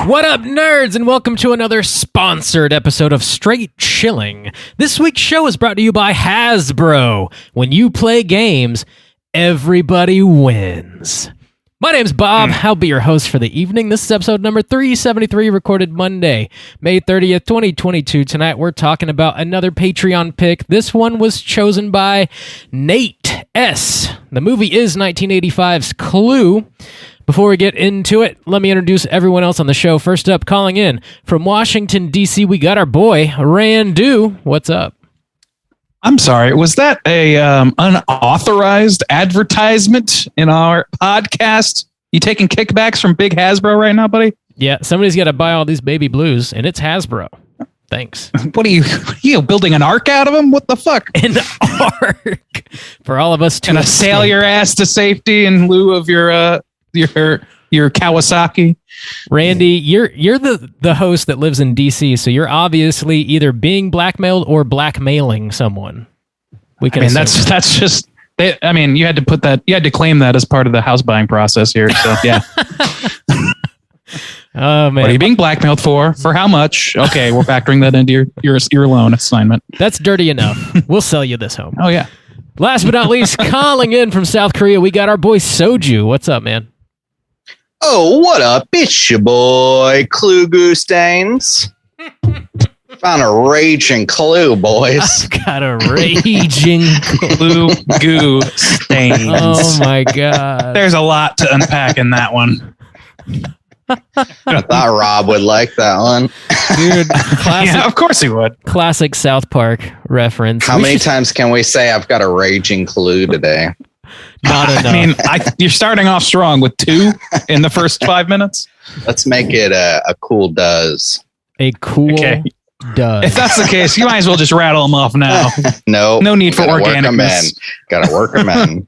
What up, nerds, and welcome to another sponsored episode of Straight Chilling. This week's show is brought to you by Hasbro. When you play games, everybody wins. My name's Bob. I'll be your host for the evening. This is episode number 373, recorded Monday, May 30th, 2022. Tonight, we're talking about another Patreon pick. This one was chosen by Nate S. The movie is 1985's Clue. Before we get into it, let me introduce everyone else on the show. First up, calling in from Washington, D.C., we got our boy, Randu. What's up? I'm sorry, was that a unauthorized advertisement in our podcast? You taking kickbacks from Big Hasbro right now, buddy? Yeah, somebody's got to buy all these baby blues, and it's Hasbro. Thanks. What are you building an ark out of them? What the fuck? An ark for all of us to and sail your ass to safety in lieu of your Kawasaki. Randy, you're the host that lives in DC, so you're obviously either being blackmailed or blackmailing someone. That's just. You had to claim that as part of the house buying process here. So yeah. Oh man, what are you being blackmailed for? For how much? Okay, we're factoring that into your loan assignment. That's dirty enough. We'll sell you this home. Oh yeah. Last but not least, calling in from South Korea, we got our boy Soju. What's up, man? Oh, what up? It's your boy, Clue Goo Stains. Found a raging clue, boys. I've got a raging Clue Goo Stains. Oh, my God. There's a lot to unpack in that one. I thought Rob would like that one. Dude, classic, yeah, of course he would. Classic South Park reference. How many times can we say I've got a raging clue today? Not enough. I mean, you're starting off strong with 2 in the first 5 minutes. Let's make it a cool does. A cool does. If that's the case, you might as well just rattle them off now. No need for organicness. Gotta work them in.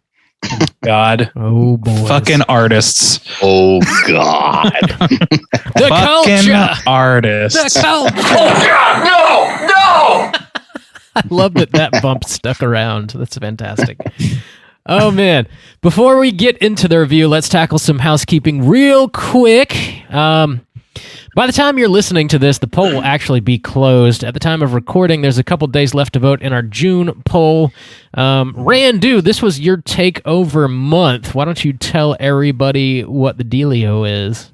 God. Oh, boy. Fucking artists. Oh, God. The fucking culture. Artists. The culture. Oh, God. No. I love that bump stuck around. That's fantastic. Oh, man. Before we get into the review, let's tackle some housekeeping real quick. By the time you're listening to this, the poll will actually be closed. At the time of recording, there's a couple days left to vote in our June poll. Randu, this was your takeover month. Why don't you tell everybody what the dealio is?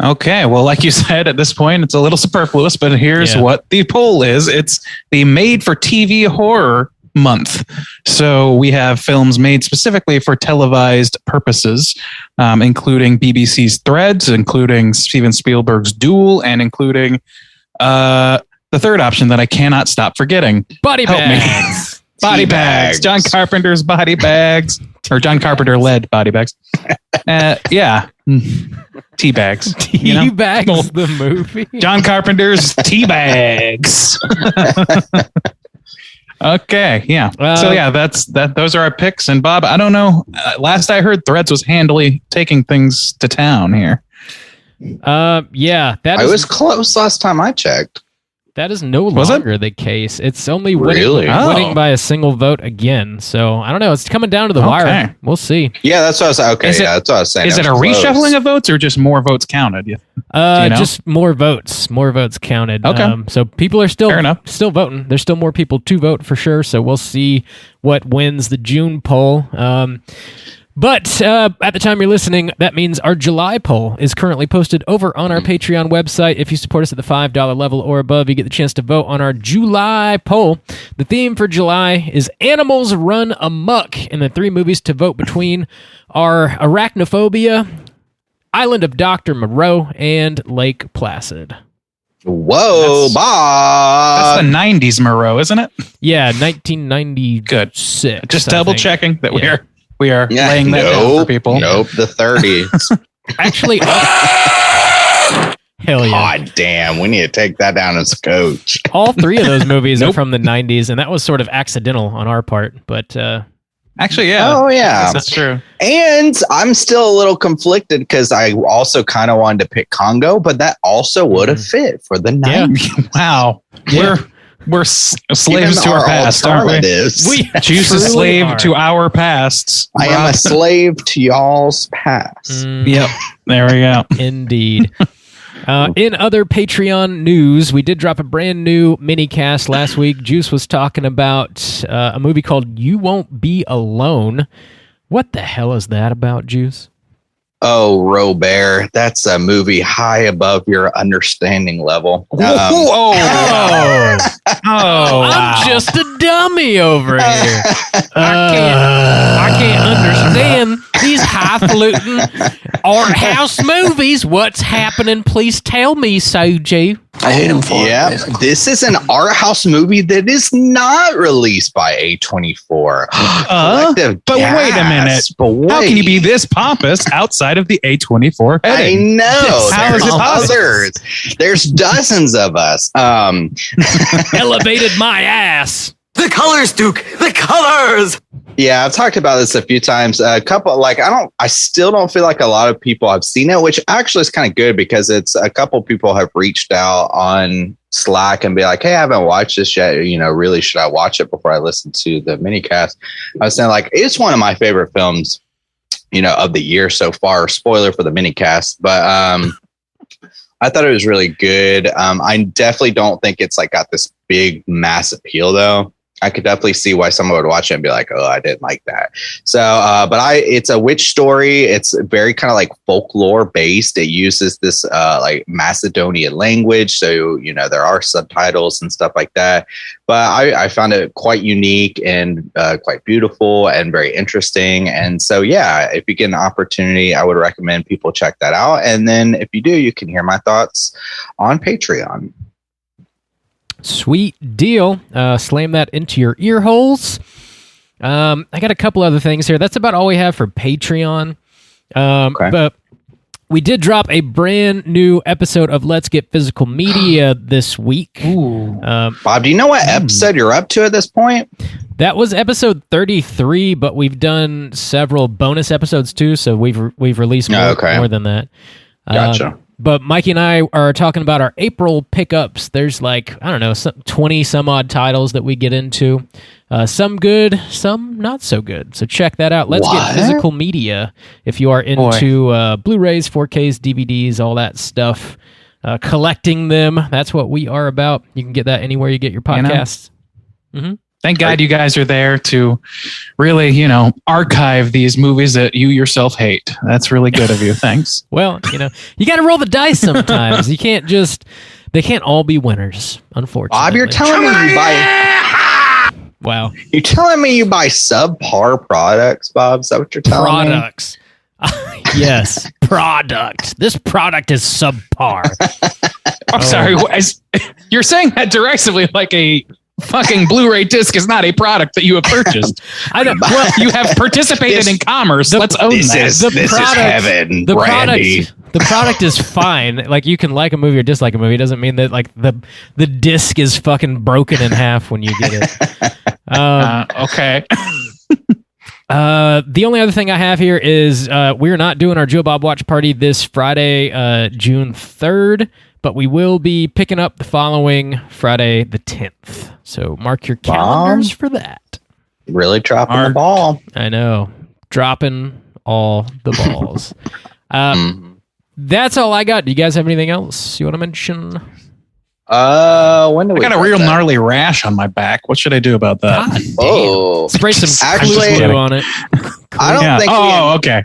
Okay, well, like you said, at this point, it's a little superfluous, but here's what the poll is. It's the made-for-TV horror month. So we have films made specifically for televised purposes, including BBC's Threads, including Steven Spielberg's Duel, and including the third option that I cannot stop forgetting. Body bags. Body bags. John Carpenter's Body Bags. Or John Carpenter led Body Bags. Yeah. Tea bags. Tea bags, the movie. John Carpenter's Tea Bags. Okay, yeah. So yeah, those are our picks. And Bob, I don't know. Last I heard, Threads was handily taking things to town here. Yeah, I was close last time I checked. That is no longer the case. It's only winning by a single vote again. So I don't know. It's coming down to the wire. We'll see. Yeah, that's what I was. Okay, that's what I was saying. Is it a reshuffling of votes or just more votes counted? Just more votes. More votes counted. Okay. So people are still voting. There's still more people to vote for sure. So we'll see what wins the June poll. But at the time you're listening, that means our July poll is currently posted over on our Patreon website. If you support us at the $5 level or above, you get the chance to vote on our July poll. The theme for July is Animals Run Amok, and the 3 movies to vote between are Arachnophobia, Island of Dr. Moreau, and Lake Placid. Whoa, Bob! That's the 90s Moreau, isn't it? Yeah, 1996. Good. Just double checking that we are laying that down for people. Nope, the 30s. Actually, hell yeah. God damn, we need to take that down as coach. All 3 of those movies are from the 90s, and that was sort of accidental on our part, but actually, yeah. Oh, yeah. That's true. And I'm still a little conflicted because I also kind of wanted to pick Congo, but that also would have fit for the 90s. Wow. Yeah. We're slaves to our past, aren't we? Juice is slave to our pasts. I am a slave to y'all's past. Yep. There we go. Indeed. In other Patreon news, we did drop a brand new mini cast last week. Juice was talking about a movie called You Won't Be Alone. What the hell is that about, Juice? Oh, Robert, that's a movie high above your understanding level. I'm just a dummy over here. I can't understand these highfalutin art house movies. What's happening? Please tell me so, Joe. I hate him for it. This is an art house movie that is not released by A24. But wait a minute. How can you be this pompous outside of the A24 heading? I know. How is it possible? There's dozens of us. Elevated my ass. The colors, Duke. The colors. Yeah, I've talked about this a few times. I still don't feel like a lot of people have seen it, which actually is kind of good because it's a couple people have reached out on Slack and be like, hey, I haven't watched this yet. Really, should I watch it before I listen to the minicast? I was saying, like, it's one of my favorite films, of the year so far. Spoiler for the minicast, but I thought it was really good. I definitely don't think it's like got this big mass appeal though. I could definitely see why someone would watch it and be like, "Oh, I didn't like that." So, it's a witch story. It's very kind of like folklore based. It uses this like Macedonian language, so there are subtitles and stuff like that. But I found it quite unique and quite beautiful and very interesting. And so, yeah, if you get an opportunity, I would recommend people check that out. And then, if you do, you can hear my thoughts on Patreon. Sweet deal. Slam that into your ear holes. I got a couple other things here. That's about all we have for Patreon. Okay. But we did drop a brand new episode of Let's Get Physical Media this week. Ooh. Bob, do you know what episode you're up to at this point? That was episode 33, but we've done several bonus episodes too, so we've released more than that. Gotcha. But Mikey and I are talking about our April pickups. There's 20 some odd titles that we get into. Some good, some not so good. So check that out. Let's Get Physical Media if you are into Blu-rays, 4Ks, DVDs, all that stuff. Collecting them. That's what we are about. You can get that anywhere you get your podcasts. Mm-hmm. Thank God you guys are there to really, archive these movies that you yourself hate. That's really good of you. Thanks. Well, you got to roll the dice sometimes. They can't all be winners, unfortunately. Bob, you're telling me you buy... Wow. You're telling me you buy subpar products, Bob? Is that what you're telling me? Products. Yes, product. This product is subpar. I'm sorry. You're saying that derisively like a... fucking Blu-ray disc is not a product that you have purchased. I know. Well, you have participated in commerce. Let's own that. This is heaven, Randy. The product is fine. Like, you can like a movie or dislike a movie. It doesn't mean that like the disc is fucking broken in half when you get it. Okay. The only other thing I have here is we're not doing our Joe Bob Watch Party this Friday, June 3rd. But we will be picking up the following Friday, the 10th. So mark your calendars for that. Really dropping the ball. I know. Dropping all the balls. That's all I got. Do you guys have anything else you want to mention? When do we I got a real gnarly rash on my back. What should I do about that? God, oh, spray some glue on it. Okay.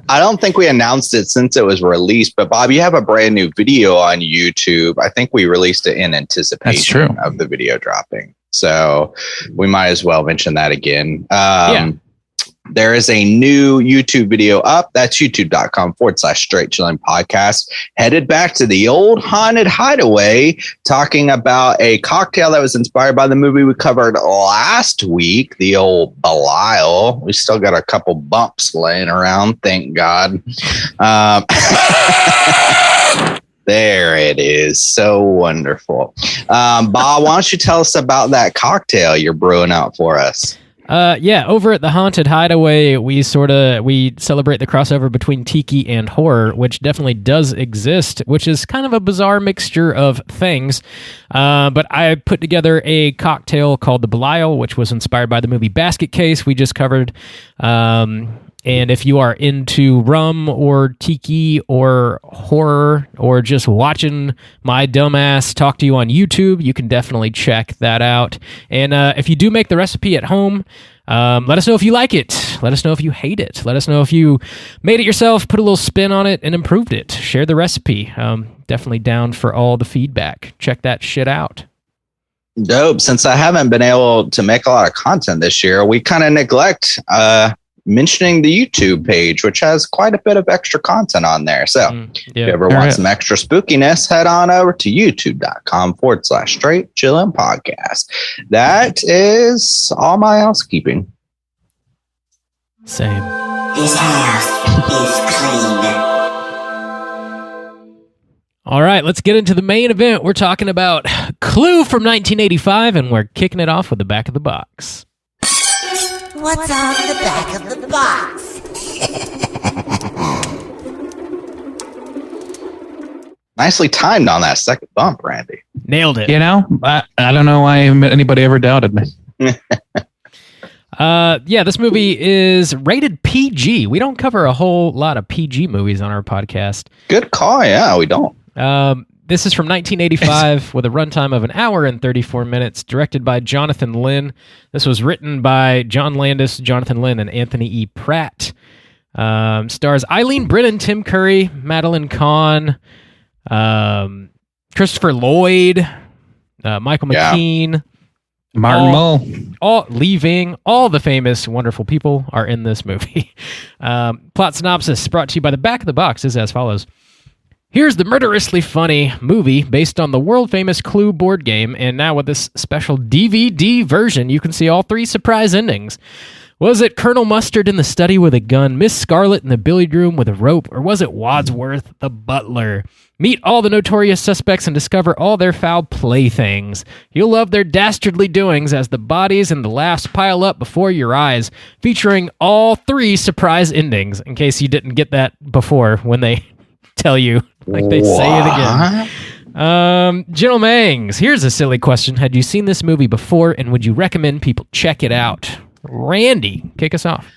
I don't think we announced it since it was released, but Bob, you have a brand new video on YouTube. I think we released it in anticipation of the video dropping. So we might as well mention that again. There is a new YouTube video up. That's youtube.com/Straight Chilling Podcast. Headed back to the old haunted hideaway, talking about a cocktail that was inspired by the movie we covered last week, the old Belial. We still got a couple bumps laying around, thank God. There it is. So wonderful. Bob, why don't you tell us about that cocktail you're brewing out for us? Over at the Haunted Hideaway, we celebrate the crossover between tiki and horror, which definitely does exist, which is kind of a bizarre mixture of things. But I put together a cocktail called the Belial, which was inspired by the movie Basket Case we just covered. And if you are into rum or tiki or horror or just watching my dumbass talk to you on YouTube, you can definitely check that out. And if you do make the recipe at home, let us know if you like it. Let us know if you hate it. Let us know if you made it yourself, put a little spin on it, and improved it. Share the recipe. Definitely down for all the feedback. Check that shit out. Dope. Since I haven't been able to make a lot of content this year, we kind of neglect mentioning the YouTube page, which has quite a bit of extra content on there. So if you ever want some extra spookiness, head on over to youtube.com/straight chillin' podcast. That is all my housekeeping. Same. This house is clean. All right, let's get into the main event. We're talking about Clue from 1985, and we're kicking it off with the back of the box. What's on the back of the box? Nicely timed on that second bump, Randy. Nailed it. You know, I don't know why anybody ever doubted me. This movie is rated PG. We don't cover a whole lot of PG movies on our podcast. Good call. Yeah, we don't. This is from 1985 with a runtime of 1 hour and 34 minutes, directed by Jonathan Lynn. This was written by John Landis, Jonathan Lynn, and Anthony E. Pratt. Stars Eileen Brennan, Tim Curry, Madeline Kahn, Christopher Lloyd, Michael McKean, Martin Mull. All the famous, wonderful people are in this movie. Plot synopsis brought to you by the back of the box is as follows. Here's the murderously funny movie based on the world-famous Clue board game, and now with this special DVD version, you can see all 3 surprise endings. Was it Colonel Mustard in the study with a gun, Miss Scarlet in the billiard room with a rope, or was it Wadsworth the butler? Meet all the notorious suspects and discover all their foul playthings. You'll love their dastardly doings as the bodies and the laughs pile up before your eyes, featuring all 3 surprise endings, in case you didn't get that before when they tell you, like they say it again. Jill Mangs, here's a silly question. Had you seen this movie before, and would you recommend people check it out? Randy, kick us off.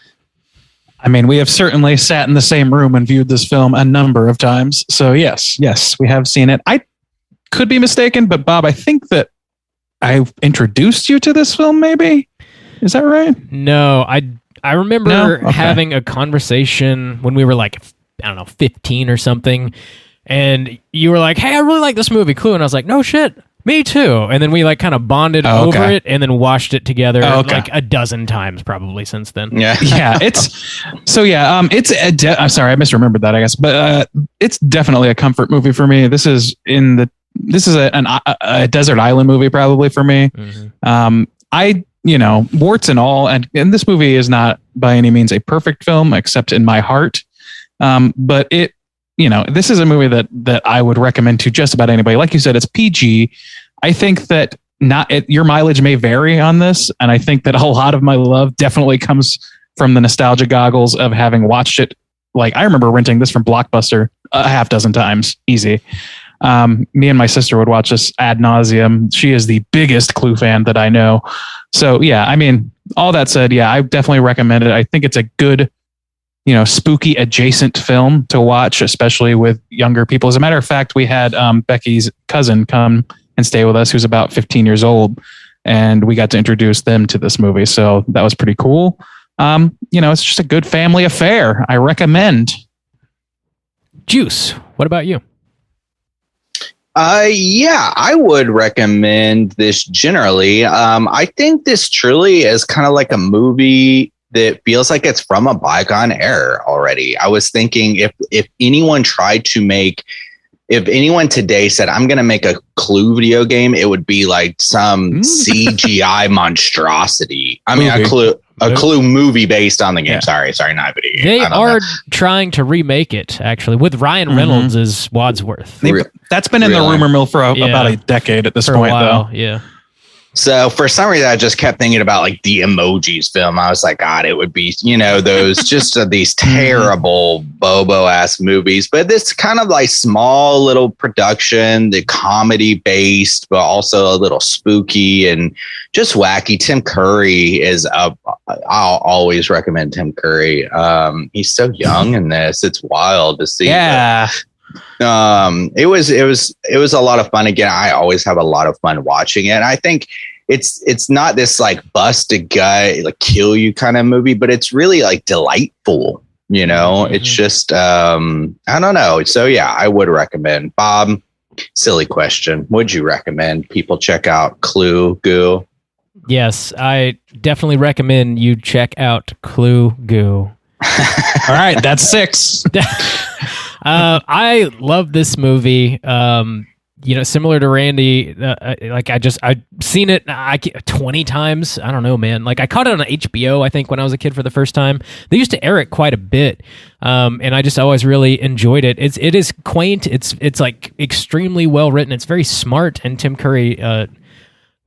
I mean, we have certainly sat in the same room and viewed this film a number of times. So yes, we have seen it. I could be mistaken, but Bob, I think that I introduced you to this film, maybe? Is that right? No, I remember having a conversation when we were like, I don't know, 15 or something. And you were like, hey, I really like this movie, Clue. And I was like, no shit, me too. And then we like kind of bonded over it and then watched it together like a dozen times probably since then. Yeah. I'm sorry, I misremembered that, I guess. But it's definitely a comfort movie for me. This is a desert island movie probably for me. Mm-hmm. Warts and all. And this movie is not by any means a perfect film, except in my heart. But this is a movie that I would recommend to just about anybody. Like you said, it's PG. I think that your mileage may vary on this. And I think that a lot of my love definitely comes from the nostalgia goggles of having watched it. Like I remember renting this from Blockbuster a half dozen times. Easy. Me and my sister would watch this ad nauseum. She is the biggest Clue fan that I know. So yeah, I mean, all that said, yeah, I definitely recommend it. I think it's a good, spooky adjacent film to watch, especially with younger people. As a matter of fact, we had Becky's cousin come and stay with us, who's about 15 years old, and we got to introduce them to this movie. So that was pretty cool. It's just a good family affair. I recommend. Juice, what about you? I would recommend this generally. I think this truly is kind of like a movie that feels like it's from a bygone era already. I was thinking if anyone today said, I'm going to make a Clue video game, it would be like some CGI monstrosity. I mean, a Clue movie based on the game. Yeah. Sorry, not video game. They are trying to remake it, actually, with Ryan Reynolds as Wadsworth. That's been in the rumor mill for about a decade at this point, though. Yeah. So for some reason, I just kept thinking about like the Emojis film. I was like, God, it would be, those just these terrible Bobo ass movies. But this kind of like small little production, the comedy based, but also a little spooky and just wacky. Tim Curry is up. I'll always recommend Tim Curry. He's so young in this. It's wild to see. Yeah. It was a lot of fun. Again, I always have a lot of fun watching it. And I think it's not this like busted guy, like kill you kind of movie, but it's really like delightful. It's just, I don't know. So yeah, I would recommend. Bob, silly question. Would you recommend people check out Clue Goo? Yes, I definitely recommend you check out Clue Goo. All right, that's 6. I love this movie. Similar to Randy, I've seen it 20 times. I don't know, man. Like I caught it on HBO, I think, when I was a kid for the first time. They used to air it quite a bit. And I just always really enjoyed it. It is quaint. It's like extremely well written. It's very smart. And Tim Curry,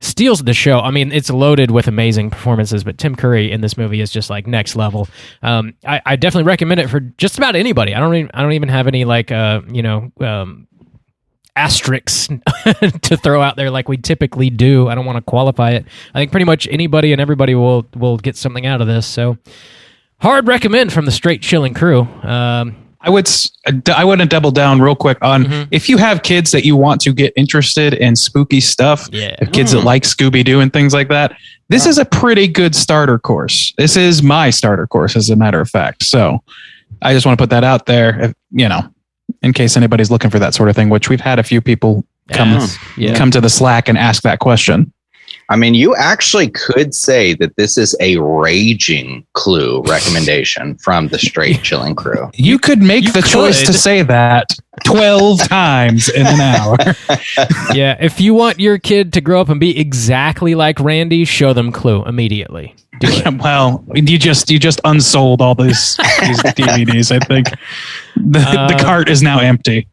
steals the show. I mean, it's loaded with amazing performances, but Tim Curry in this movie is just like next level. I definitely recommend it for just about anybody. I don't even have any like asterisks to throw out there like we typically do. I don't want to qualify it. I think pretty much anybody and everybody will get something out of this. So hard recommend from the Straight Chilling crew. I want to double down real quick on if you have kids that you want to get interested in spooky stuff, kids that like Scooby-Doo and things like that, this is a pretty good starter course. This is my starter course, as a matter of fact. So I just want to put that out there, in case anybody's looking for that sort of thing, which we've had a few people come to the Slack and ask that question. I mean, you actually could say that this is a raging Clue recommendation from the Straight Chilling crew. You could make the choice to say that 12 times in an hour. Yeah, if you want your kid to grow up and be exactly like Randy, show them Clue immediately. Do it. Well, you just unsold all these DVDs. I think the cart is now empty.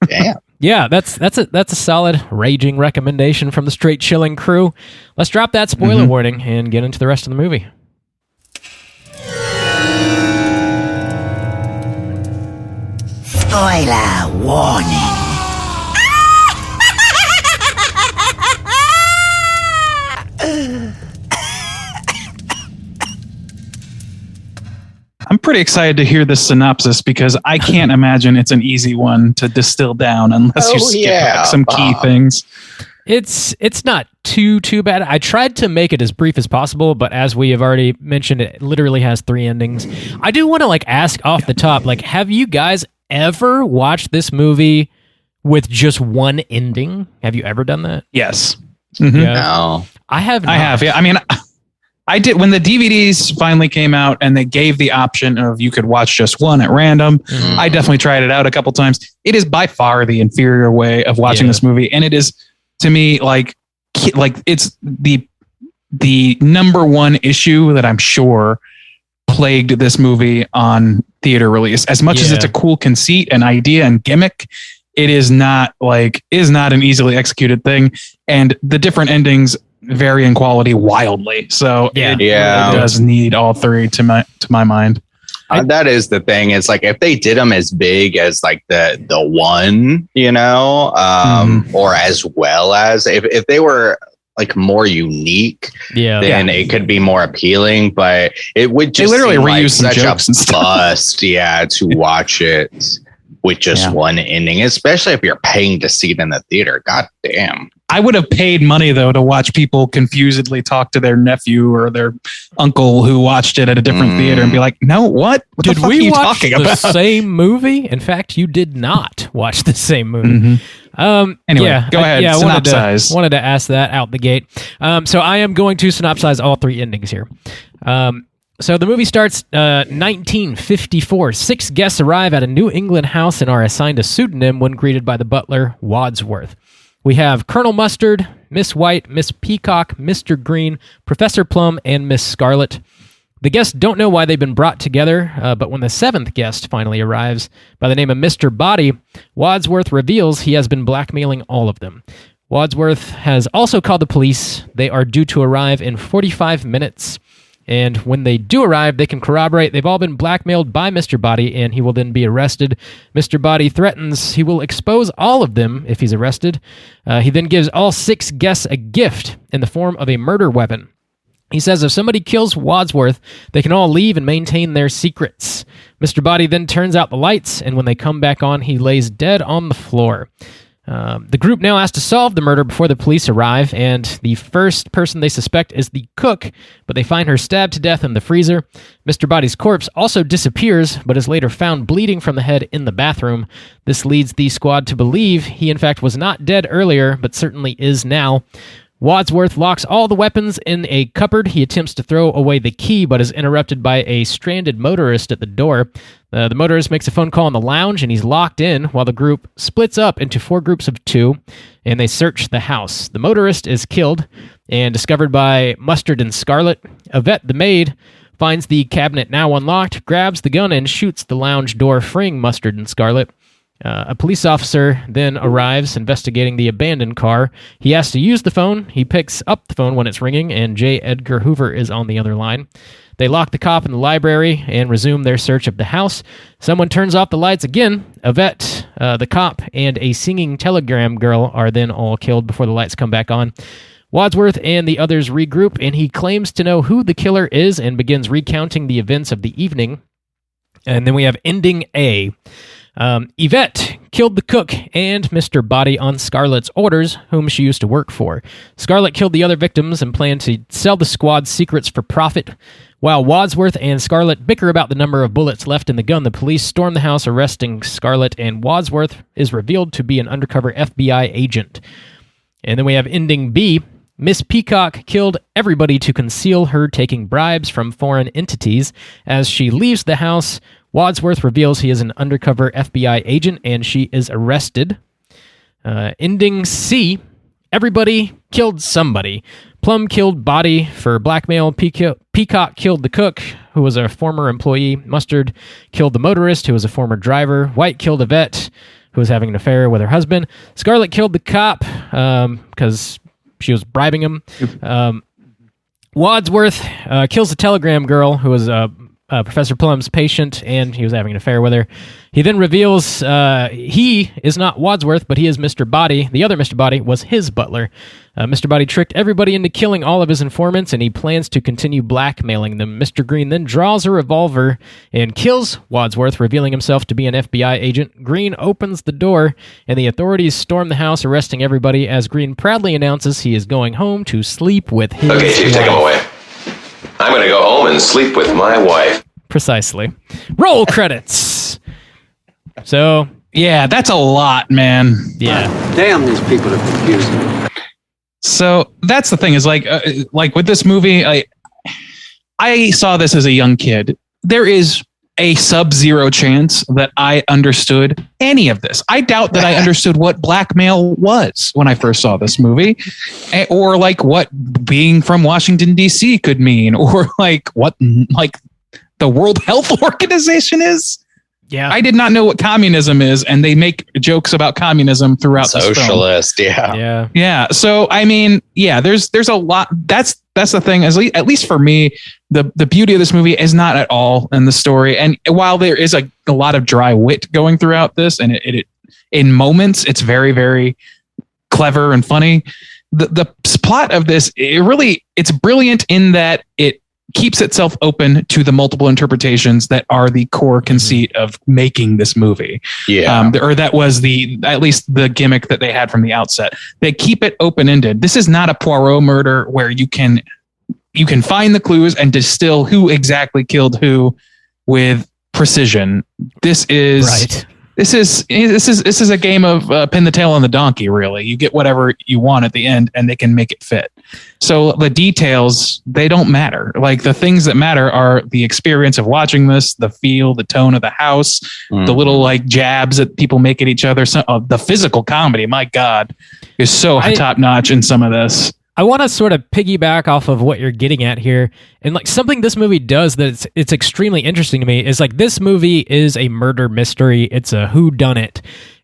Damn. Yeah, that's a solid raging recommendation from the Straight Chilling crew. Let's drop that spoiler warning and get into the rest of the movie. Spoiler warning. I'm pretty excited to hear this synopsis because I can't imagine it's an easy one to distill down unless you skip some key things. It's not too bad. I tried to make it as brief as possible, but as we have already mentioned, it literally has 3 endings. I do want to ask off the top, have you guys ever watched this movie with just one ending? Have you ever done that? Yes. Mm-hmm. Yeah. No. I have. I have. Yeah. I mean, I did when the DVDs finally came out and they gave the option of you could watch just one at random. Mm-hmm. I definitely tried it out a couple times. It is by far the inferior way of watching this movie, and it is to me like it's the number one issue that I'm sure plagued this movie on theater release. As much as it's a cool conceit and idea and gimmick, it is not an easily executed thing, and the different endings vary in quality wildly. So it does need all 3 to my mind. That is the thing. It's if they did them as big as the one, or as well as if they were more unique, then it could be more appealing. But it would just literally reuse such jokes a bust, to watch it with just one ending, especially if you're paying to see it in the theater. God damn. I would have paid money, though, to watch people confusedly talk to their nephew or their uncle who watched it at a different theater and be like, no, what? What did the fuck we are you watch talking the about? same movie? In fact, you did not watch the same movie. Anyway, go ahead. Synopsize. Wanted to ask that out the gate. So I am going to synopsize all 3 endings here. So the movie starts 1954. 6 guests arrive at a New England house and are assigned a pseudonym when greeted by the butler, Wadsworth. We have Colonel Mustard, Miss White, Miss Peacock, Mr. Green, Professor Plum, and Miss Scarlet. The guests don't know why they've been brought together, but when the 7th guest finally arrives, by the name of Mr. Body, Wadsworth reveals he has been blackmailing all of them. Wadsworth has also called the police. They are due to arrive in 45 minutes. And when they do arrive, they can corroborate they've all been blackmailed by Mr. Body, and he will then be arrested. Mr. Body threatens he will expose all of them if he's arrested. He then gives all 6 guests a gift in the form of a murder weapon. He says if somebody kills Wadsworth, they can all leave and maintain their secrets. Mr. Body then turns out the lights, and when they come back on, he lays dead on the floor. The group now has to solve the murder before the police arrive, and the first person they suspect is the cook, but they find her stabbed to death in the freezer. Mr. Body's corpse also disappears, but is later found bleeding from the head in the bathroom. This leads the squad to believe he in fact was not dead earlier, but certainly is now. Wadsworth locks all the weapons in a cupboard. He attempts to throw away the key, but is interrupted by a stranded motorist at the door. The motorist makes a phone call in the lounge, and he's locked in while the group splits up into 4 groups of 2, and they search the house. The motorist is killed and discovered by Mustard and Scarlet. Yvette, the maid, finds the cabinet now unlocked, grabs the gun, and shoots the lounge door, freeing Mustard and Scarlet. A police officer then arrives investigating the abandoned car. He has to use the phone. He picks up the phone when it's ringing, and J. Edgar Hoover is on the other line. They lock the cop in the library and resume their search of the house. Someone turns off the lights again. Yvette, the cop, and a singing telegram girl are then all killed before the lights come back on. Wadsworth and the others regroup, and he claims to know who the killer is and begins recounting the events of the evening. And then we have ending A. Yvette killed the cook and Mr. Body on Scarlett's orders, whom she used to work for. Scarlett killed the other victims and planned to sell the squad's secrets for profit. While Wadsworth and Scarlett bicker about the number of bullets left in the gun, the police storm the house, arresting Scarlett, and Wadsworth is revealed to be an undercover FBI agent. And then we have ending B. Miss Peacock killed everybody to conceal her taking bribes from foreign entities. As she leaves the house, Wadsworth reveals he is an undercover FBI agent, and she is arrested. Ending C. Everybody killed somebody. Plum killed Body for blackmail. Peacock killed the cook, who was a former employee. Mustard killed the motorist, who was a former driver. White killed Yvette, who was having an affair with her husband. Scarlett killed the cop because she was bribing him. Wadsworth kills the telegram girl, who was Professor Plum's patient, and he was having an affair with her. He then reveals he is not Wadsworth, but he is Mr. Body. The other Mr. Body was his butler. Mr. Body tricked everybody into killing all of his informants, and he plans to continue blackmailing them. Mr. Green then draws a revolver and kills Wadsworth, revealing himself to be an FBI agent. Green opens the door, and the authorities storm the house, arresting everybody as Green proudly announces he is going home to sleep with his Okay, Chief, take him away. I'm going to go home and sleep with my wife. Precisely. Roll credits. So, yeah, that's a lot, man. Yeah. Damn, these people are confusing. So that's the thing is like with this movie, I saw this as a young kid. There is a sub-zero chance that I understood any of this. I doubt that I understood what blackmail was when I first saw this movie, or like what being from Washington, D.C. could mean, or like what like the World Health Organization is. Yeah, I did not know what communism is, and they make jokes about communism throughout this film. Socialist, yeah. Yeah. So I mean, yeah, there's a lot. That's the thing. At least for me, the beauty of this movie is not at all in the story. And while there is a lot of dry wit going throughout this, and it in moments it's very, very clever and funny. The plot of this, it's brilliant in that it keeps itself open to the multiple interpretations that are the core conceit of making this movie. Yeah. Or that was at least the gimmick that they had from the outset. They keep it open-ended. This is not a Poirot murder where you can find the clues and distill who exactly killed who with precision. This is right. This is a game of pin the tail on the donkey, really. You get whatever you want at the end, and they can make it fit. So the details, they don't matter. Like the things that matter are the experience of watching this, the feel, the tone of the house, the little like jabs that people make at each other. The physical comedy, my God, is so top notch in some of this. I want to sort of piggyback off of what you're getting at here. And like something this movie does that it's extremely interesting to me is like this movie is a murder mystery. It's a whodunit.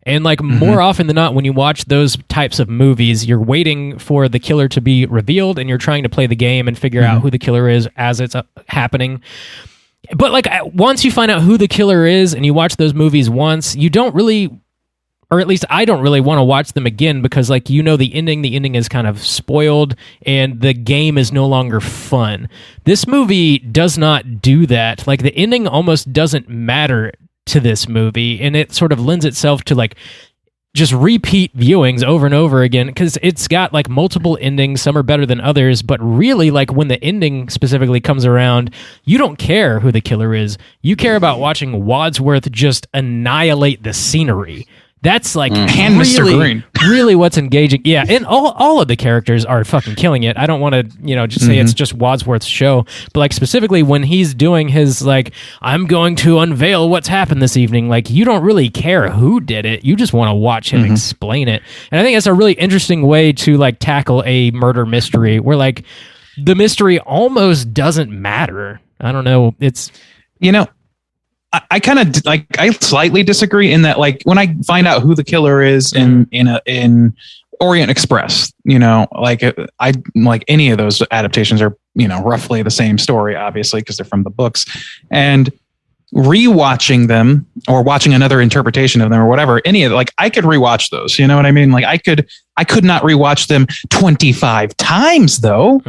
And like more often than not, when you watch those types of movies, you're waiting for the killer to be revealed and you're trying to play the game and figure out who the killer is as it's happening. But like once you find out who the killer is and you watch those movies once, you don't really, or at least I don't really want to watch them again, because like, you know, the ending is kind of spoiled and the game is no longer fun. This movie does not do that. Like the ending almost doesn't matter to this movie, and it sort of lends itself to like just repeat viewings over and over again, because it's got like multiple endings. Some are better than others, but really like when the ending specifically comes around, you don't care who the killer is. You care about watching Wadsworth just annihilate the scenery. That's like and Mr. Green. Really what's engaging. Yeah, and all of the characters are fucking killing it. I don't want to, just say it's just Wadsworth's show, but like specifically when he's doing his like, I'm going to unveil what's happened this evening, like you don't really care who did it. You just want to watch him explain it. And I think that's a really interesting way to like tackle a murder mystery where like the mystery almost doesn't matter. I don't know. It's, I kind of like, I slightly disagree in that, like when I find out who the killer is in Orient Express, like I like any of those adaptations are, roughly the same story, obviously, because they're from the books, and rewatching them or watching another interpretation of them or whatever, any of it, like I could rewatch those, you know what I mean? Like I could not rewatch them 25 times though.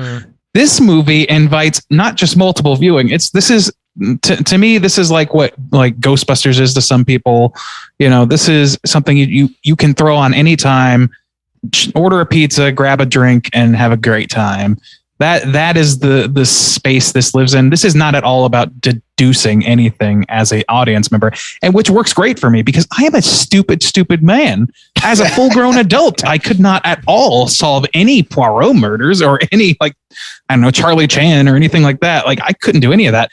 This movie invites not just multiple viewing. To me, this is like what like Ghostbusters is to some people. This is something you can throw on anytime, order a pizza, grab a drink, and have a great time. That is the space this lives in. This is not at all about deducing anything as an audience member, and which works great for me because I am a stupid man. As a full-grown adult, I could not at all solve any Poirot murders or any Charlie Chan or anything like that. Like I couldn't do any of that.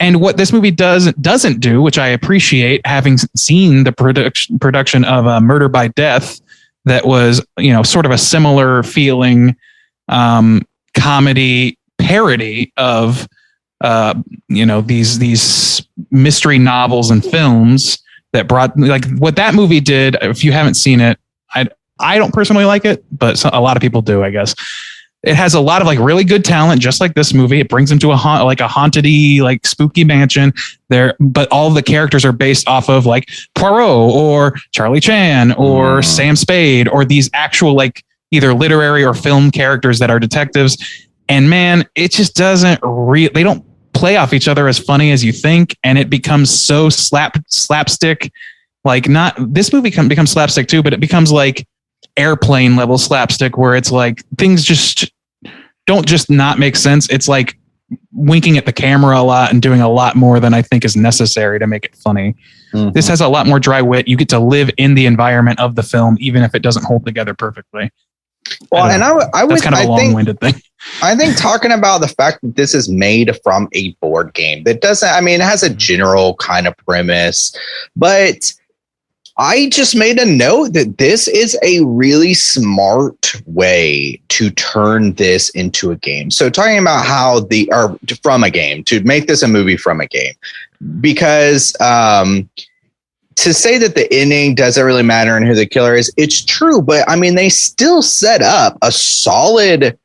And what this movie doesn't do, which I appreciate, having seen the production of Murder by Death, that was sort of a similar feeling comedy parody of these mystery novels and films that brought like what that movie did. If you haven't seen it, I don't personally like it, but a lot of people do, I guess. It has a lot of like really good talent, just like this movie. It brings them to a haunted-y, like spooky mansion there, but all the characters are based off of like Poirot or Charlie Chan or Sam Spade or these actual like either literary or film characters that are detectives. And man, it just doesn't they don't play off each other as funny as you think, and it becomes so slapstick. Like this movie becomes slapstick too, but it becomes like Airplane level slapstick where it's like things just don't just not make sense. It's like winking at the camera a lot and doing a lot more than I think is necessary to make it funny. This has a lot more dry wit. You get to live in the environment of the film, even if it doesn't hold together perfectly. Well, that's kind of a long-winded thing. I think talking about the fact that this is made from a board game that doesn't, it has a general kind of premise, but I just made a note that this is a really smart way to turn this into a game. So talking about from a game, to make this a movie from a game, because to say that the ending doesn't really matter and who the killer is, it's true. But they still set up a solid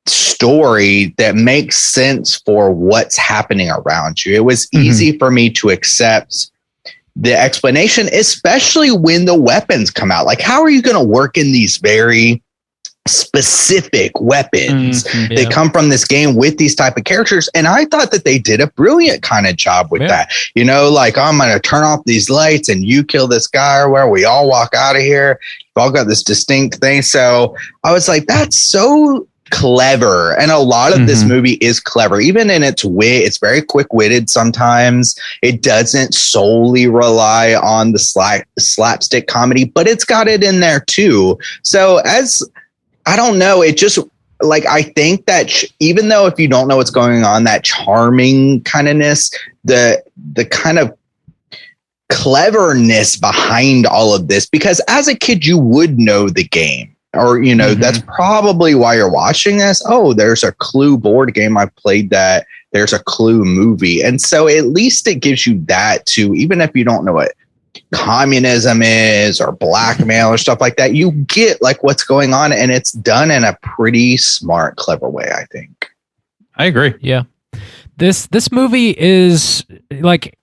story that makes sense for what's happening around you. It was easy for me to accept the explanation, especially when the weapons come out. Like, how are you going to work in these very specific weapons that come from this game with these type of characters? And I thought that they did a brilliant kind of job with that. Like, I'm going to turn off these lights and you kill this guy, or where we all walk out of here. We've all got this distinct thing. So I was like, that's so clever. And a lot of this movie is clever, even in its wit. It's very quick-witted sometimes. It doesn't solely rely on the slapstick comedy, but it's got it in there too. So I don't know, it just like, I think that even though if you don't know what's going on, that charming kindness, the kind of cleverness behind all of this, because as a kid you would know the game. Or, that's probably why you're watching this. Oh, there's a Clue board game. I played that. There's a Clue movie. And so at least it gives you that too, even if you don't know it communism is or blackmail or stuff like that. You get like what's going on, and it's done in a pretty smart, clever way, I think. I agree. Yeah. This movie is like,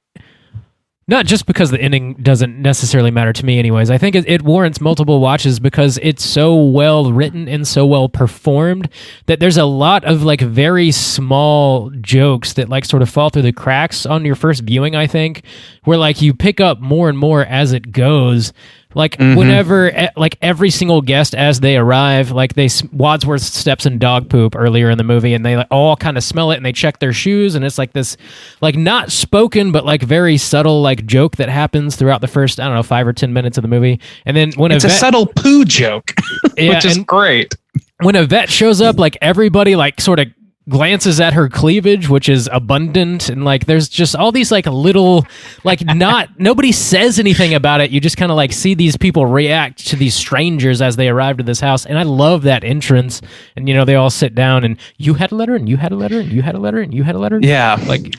not just because the ending doesn't necessarily matter to me anyways. I think it warrants multiple watches because it's so well written and so well performed that there's a lot of like very small jokes that like sort of fall through the cracks on your first viewing, I think, where like you pick up more and more as it goes. Like whenever, like every single guest as they arrive, like Wadsworth steps in dog poop earlier in the movie, and they like all kind of smell it, and they check their shoes, and it's like this, like not spoken but like very subtle like joke that happens throughout the first 5 or 10 minutes of the movie, and then when it's a subtle poo joke, which is great. When Yvette shows up, like everybody like sort of glances at her cleavage, which is abundant, and like there's just all these like little like nobody says anything about it. You just kind of like see these people react to these strangers as they arrive to this house, and I love that entrance. And they all sit down, and you had a letter, and you had a letter, and you had a letter, and you had a letter. Yeah, like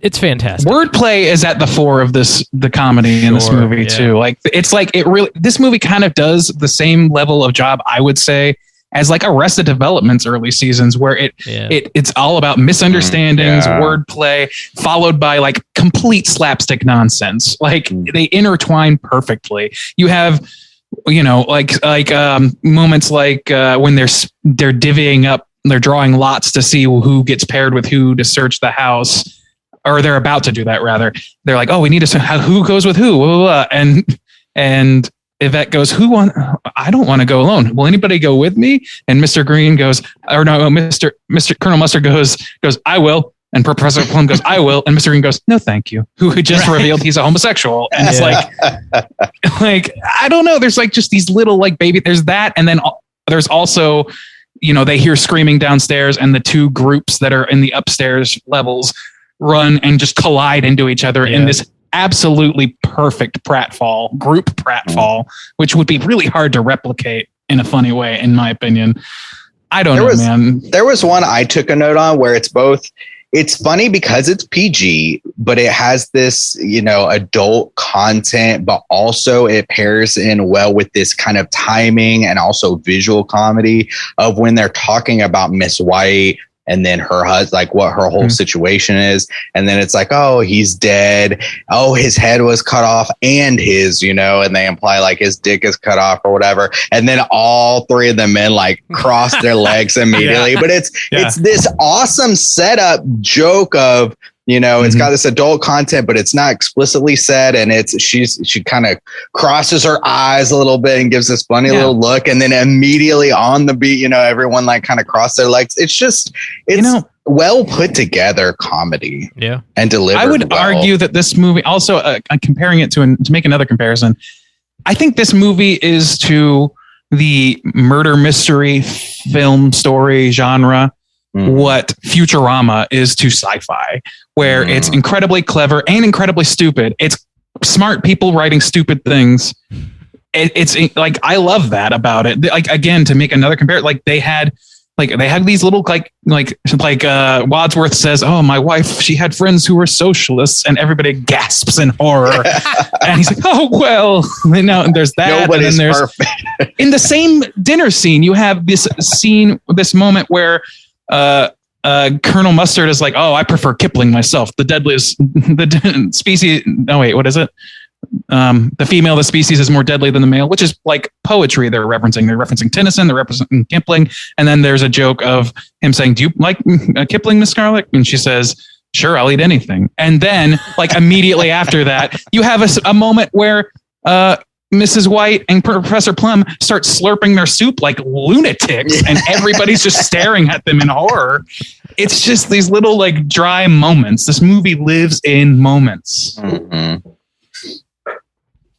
it's fantastic. Wordplay is at the fore of the comedy in this movie too. Like it's like this movie kind of does the same level of job, I would say, as like Arrested Development's early seasons, where it's all about misunderstandings, wordplay, followed by like complete slapstick nonsense. Like they intertwine perfectly. You have, like moments like when they're divvying up, they're drawing lots to see who gets paired with who to search the house, or they're about to do that rather. They're like, oh, we need to who goes with who, blah, blah, blah. and Yvette goes, I don't want to go alone. Will anybody go with me? And Mr. Green goes, or no, Mr. Colonel Mustard goes, I will. And Professor Plum goes, I will. And Mr. Green goes, no, thank you. Who just revealed he's a homosexual. And it's like, I don't know. There's like just these little like baby, there's that. And then there's also, they hear screaming downstairs, and the two groups that are in the upstairs levels run and just collide into each other in this absolutely perfect group pratfall, which would be really hard to replicate in a funny way, in my opinion. I don't know, man. There was one I took a note on where it's funny because it's PG, but it has this, adult content, but also it pairs in well with this kind of timing and also visual comedy of when they're talking about Miss White and then her husband, like what her whole situation is. And then it's like, oh, he's dead. Oh, his head was cut off and his, and they imply like his dick is cut off or whatever. And then all three of the men like cross their legs immediately. But it's this awesome setup joke of, it's got this adult content, but it's not explicitly said. And she kind of crosses her eyes a little bit and gives this funny little look. And then immediately on the beat, everyone like kind of cross their legs. It's well put together comedy. Yeah. And delivered. I would argue that this movie also, comparing it to make another comparison, I think this movie is to the murder mystery film story genre what Futurama is to sci-fi, where it's incredibly clever and incredibly stupid. It's smart people writing stupid things. It's like, I love that about it. Like, again, to make another compare, like they had these little like Wadsworth says, oh, my wife, she had friends who were socialists, and everybody gasps in horror. And he's like, oh, well, and there's that. Nobody's and then perfect. In the same dinner scene, you have this moment where Colonel Mustard is like, oh, I prefer Kipling myself. The species. No, wait, what is it? The female of the species is more deadly than the male, which is like poetry they're referencing. They're referencing Tennyson, they're referencing Kipling. And then there's a joke of him saying, do you like Kipling, Miss Scarlett? And she says, sure, I'll eat anything. And then like immediately after that, you have a moment where Mrs. White and Professor Plum start slurping their soup like lunatics, and everybody's just staring at them in horror. It's just these little like dry moments. This movie lives in moments. Mm-hmm.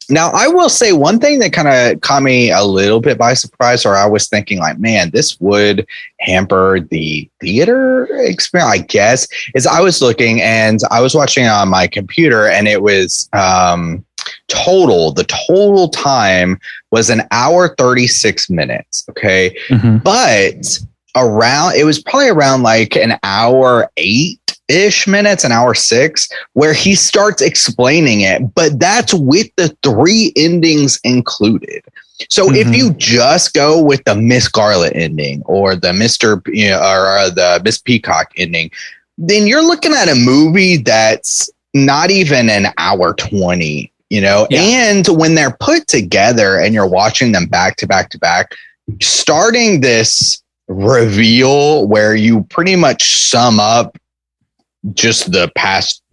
Now, I will say one thing that kind of caught me a little bit by surprise, or I was thinking like, man, this would hamper the theater experience, I guess, is I was looking and I was watching it on my computer, and it was the total time was 1 hour, 36 minutes. Okay. Mm-hmm. But it was probably around like 1 hour 8 ish minutes, an hour 6, where he starts explaining it, but that's with the 3 endings included. So if you just go with the Miss Scarlet ending or the Mr. Or the Miss Peacock ending, then you're looking at a movie that's not even an hour 20, and when they're put together and you're watching them back to back to back, starting this reveal where you pretty much sum up just the past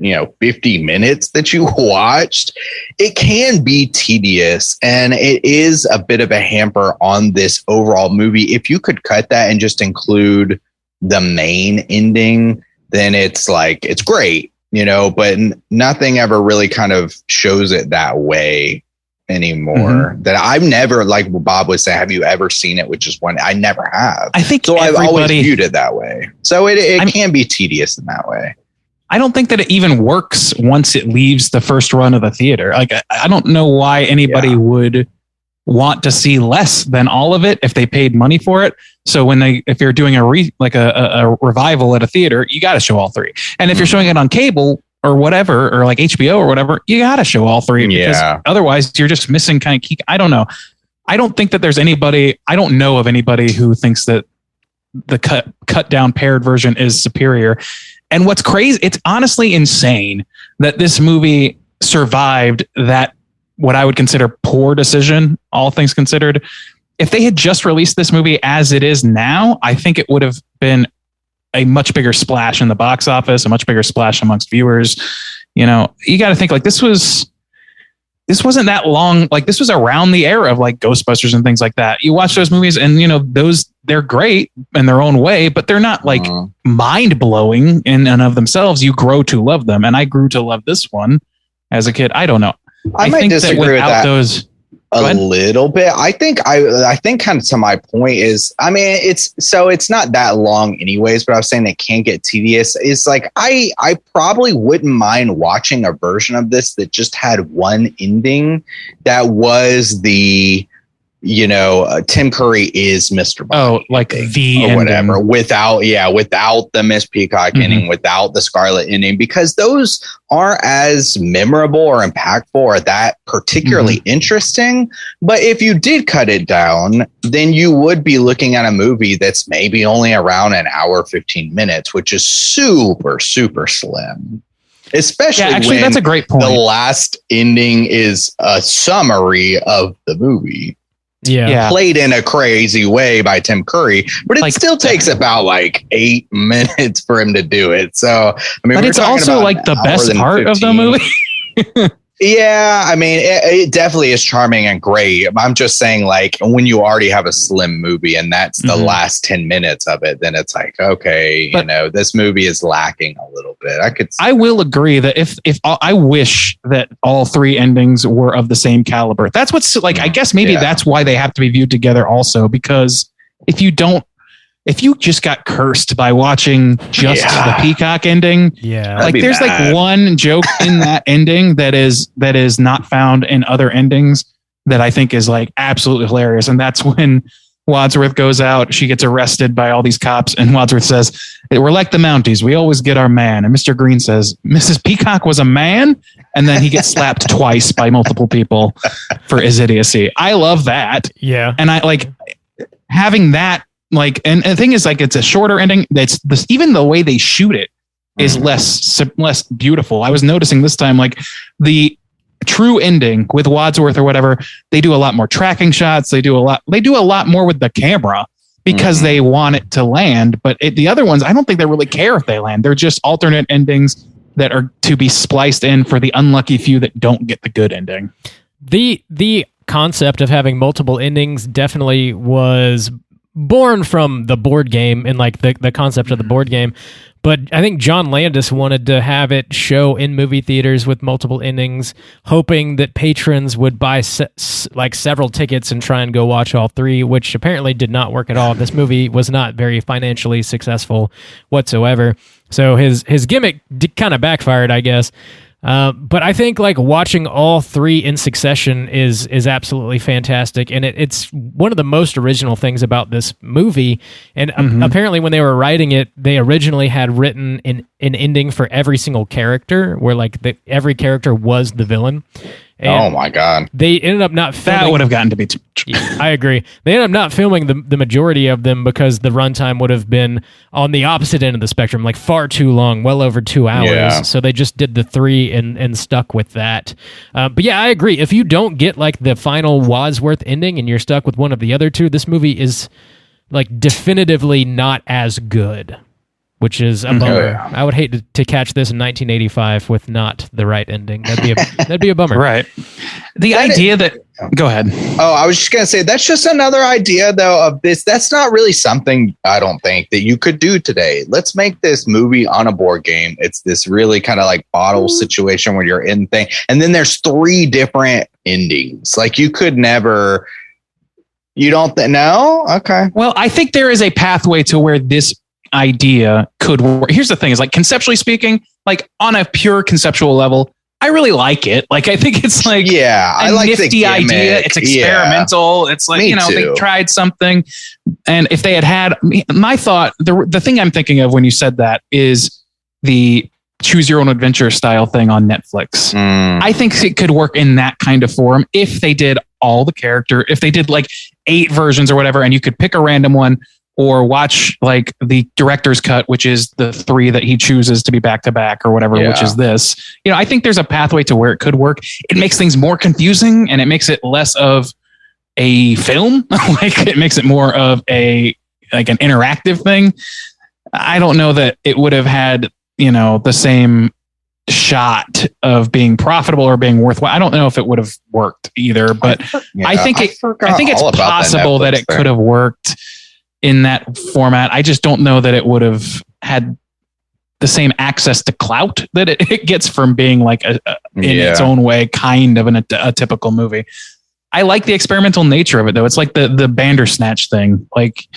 50 minutes that you watched, it can be tedious, and it is a bit of a hamper on this overall movie. If you could cut that and just include the main ending, then it's great, but nothing ever really kind of shows it that way anymore. That I've never, like Bob was saying, have you ever seen it with just one? I never have. I think so. I've always viewed it that way. So it can be tedious in that way. I don't think that it even works once it leaves the first run of the theater. Like, I don't know why anybody would want to see less than all of it if they paid money for it. So if you're doing a revival at a theater, you got to show all 3. And if you're showing it on cable or whatever, or like HBO or whatever, you got to show all 3 because otherwise you're just missing kind of key. I don't know. I don't think that there's anybody. I don't know of anybody who thinks that the cut down paired version is superior. And what's crazy, it's honestly insane that this movie survived that, what I would consider poor decision, all things considered. If they had just released this movie as it is now, I think it would have been a much bigger splash in the box office, a much bigger splash amongst viewers. You got to think like this wasn't that long. Like this was around the era of like Ghostbusters and things like that. You watch those movies and they're great in their own way, but they're not like mind blowing in and of themselves. You grow to love them. And I grew to love this one as a kid. I don't know. I might disagree with that a little bit. I think kind of to my point is, I mean, it's not that long anyways, but I was saying it can get tedious. It's like, I probably wouldn't mind watching a version of this that just had one ending that was the, Tim Curry is Mr. Body. Oh, like the or whatever, without the Miss Peacock ending, without the Scarlet ending, because those aren't as memorable or impactful or that particularly interesting. But if you did cut it down, then you would be looking at a movie that's maybe only around an hour, 15 minutes, which is super, super slim. Especially when that's a great point. The last ending is a summary of the movie. Yeah. Played in a crazy way by Tim Curry, but it still takes about 8 minutes for him to do it. So, I mean, but it's also like the best part 15. Of the movie. Yeah, I mean, it definitely is charming and great. I'm just saying, like, when you already have a slim movie and that's the last 10 minutes of it, then it's like, okay, this movie is lacking a little bit. I will agree that if I wish that all 3 endings were of the same caliber. That's what's like, I guess maybe that's why they have to be viewed together also, because if you just got cursed by watching just the Peacock ending, like there's like one joke in that ending that is not found in other endings that I think is like absolutely hilarious. And that's when Wadsworth goes out, she gets arrested by all these cops, and Wadsworth says, "We're like the Mounties. We always get our man." And Mr. Green says, "Mrs. Peacock was a man?" And then he gets slapped twice by multiple people for his idiocy. I love that. Yeah. And I like having that. Like, and the thing is, like, it's a shorter ending. That's this, even the way they shoot it is less beautiful. I was noticing this time, like the true ending with Wadsworth or whatever, they do a lot more tracking shots. They do a lot more with the camera because they want it to land. But the other ones, I don't think they really care if they land. They're just alternate endings that are to be spliced in for the unlucky few that don't get the good ending. The concept of having multiple endings definitely was born from the board game and like the concept of the board game. But I think John Landis wanted to have it show in movie theaters with multiple endings, hoping that patrons would buy several tickets and try and go watch all 3, which apparently did not work at all. This movie was not very financially successful whatsoever. So his gimmick kind of backfired, I guess. But I think like watching all three in succession is absolutely fantastic, and it's one of the most original things about this movie. And apparently, when they were writing it, they originally had written an ending for every single character, where like every character was the villain. And oh my god! They ended up not filming. That would have gotten to be too much. I agree. They ended up not filming the majority of them because the runtime would have been on the opposite end of the spectrum, like far too long, well over 2 hours. Yeah. So they just did the 3 and stuck with that. But yeah, I agree. If you don't get like the final Wadsworth ending and you're stuck with one of the other two, this movie is like definitively not as good, which is a bummer. Yeah. I would hate to catch this in 1985 with not the right ending. That'd be a bummer. Right. The idea that... Go ahead. Oh, I was just going to say, that's just another idea, though, of this. That's not really something, I don't think, that you could do today. Let's make this movie on a board game. It's this really kind of like bottle situation where you're in thing. And then there's 3 different endings. Like, you could never... You don't think... No? Okay. Well, I think there is a pathway to where this idea could work. Here's the thing, is like, conceptually speaking, like on a pure conceptual level, I really like it. Like, I think it's like I like nifty the gimmick. idea. It's experimental. It's like, Me you know, too. they tried something. And if they had my thought, the thing I'm thinking of when you said that is the choose your own adventure style thing on Netflix. I think it could work in that kind of forum if they did all the character, if they did like 8 versions or whatever, and you could pick a random one or watch like the director's cut, which is the 3 that he chooses to be back to back or whatever, which is this. You know, I think there's a pathway to where it could work. It makes things more confusing and it makes it less of a film. Like, it makes it more of an interactive thing. I don't know that it would have had, you know, the same shot of being profitable or being worthwhile. I don't know if it would have worked either, but I think it's possible that it could have worked in that format. I just don't know that it would have had the same access to clout that it gets from being like in its own way kind of a typical movie. I like the experimental nature of it, though. It's like the Bandersnatch thing. Like,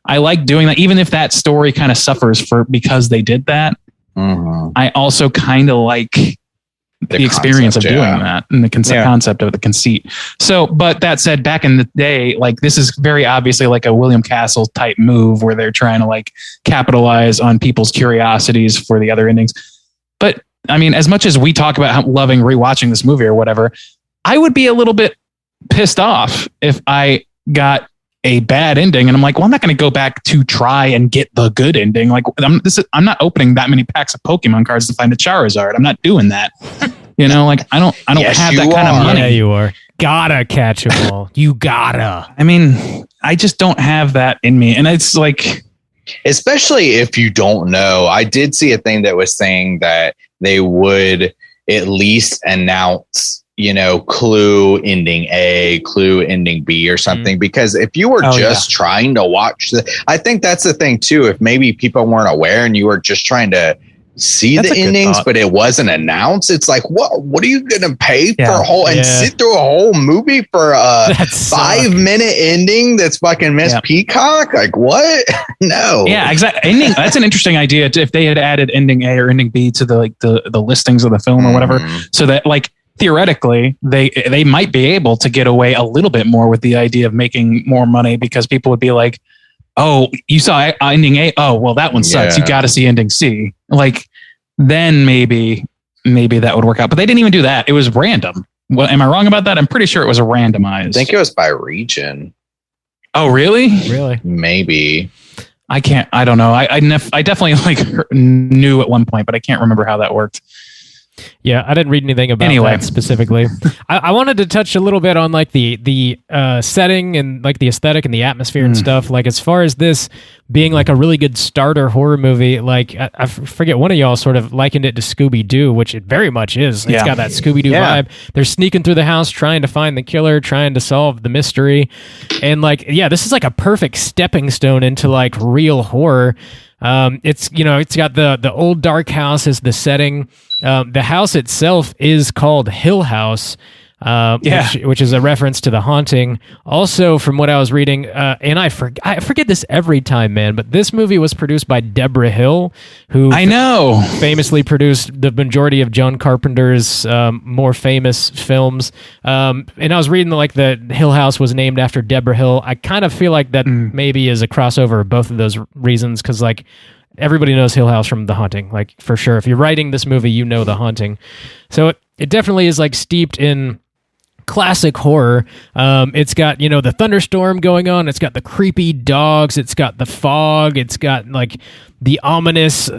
I like doing that, even if that story kind of suffers because they did that. I also kind of like the experience of doing that and the concept of the conceit. So, but that said, back in the day, like, this is very obviously like a William Castle type move where they're trying to like capitalize on people's curiosities for the other endings. But I mean, as much as we talk about how loving rewatching this movie or whatever, I would be a little bit pissed off if I got a bad ending and I'm like, well, I'm not going to go back to try and get the good ending. Like, I'm not opening that many packs of Pokemon cards to find a Charizard. I'm not doing that. You know, like, I don't have that kind of money. Yeah, you are. Gotta catch them all. You gotta. I mean, I just don't have that in me. And it's like, especially if you don't know. I did see a thing that was saying that they would at least announce, you know, clue ending A, clue ending B or something, because if you were trying to watch I think that's the thing too. If maybe people weren't aware and you were just trying to see the endings, but it wasn't announced, it's like, what are you gonna pay for a whole and sit through a whole movie for a 5-minute ending that's fucking Miss Peacock? Like, what? No. Yeah, exactly. Ending, that's an interesting idea. If they had added ending A or ending B to the listings of the film or whatever, so that like theoretically they might be able to get away a little bit more with the idea of making more money, because people would be like, oh, you saw ending A. Oh, well, that one sucks. You got to see ending C. Like, then maybe that would work out. But they didn't even do that. It was random. Well, am I wrong about that? I'm pretty sure it was randomized. I think it was by region. Oh, really? Really? Maybe. I don't know. I definitely like knew at one point, but I can't remember how that worked. Yeah, I didn't read anything about that specifically. I wanted to touch a little bit on like the setting and like the aesthetic and the atmosphere and stuff. Like, as far as this being like a really good starter horror movie, like I forget, one of y'all sort of likened it to Scooby-Doo, which it very much is. It's got that Scooby-Doo vibe. They're sneaking through the house, trying to find the killer, trying to solve the mystery. And like, this is like a perfect stepping stone into like real horror. It's got the old dark house as the setting. The house itself is called Hill House. which is a reference to The Haunting. Also, from what I was reading, and I forget this every time, man, but this movie was produced by Deborah Hill, who I know famously produced the majority of John Carpenter's more famous films. And I was reading like the Hill House was named after Deborah Hill. I kind of feel like that maybe is a crossover of both of those reasons, because like everybody knows Hill House from The Haunting, like for sure. If you're writing this movie, you know The Haunting. So it definitely is like steeped in classic horror. It's got, the thunderstorm going on. It's got the creepy dogs. It's got the fog. It's got like the ominous,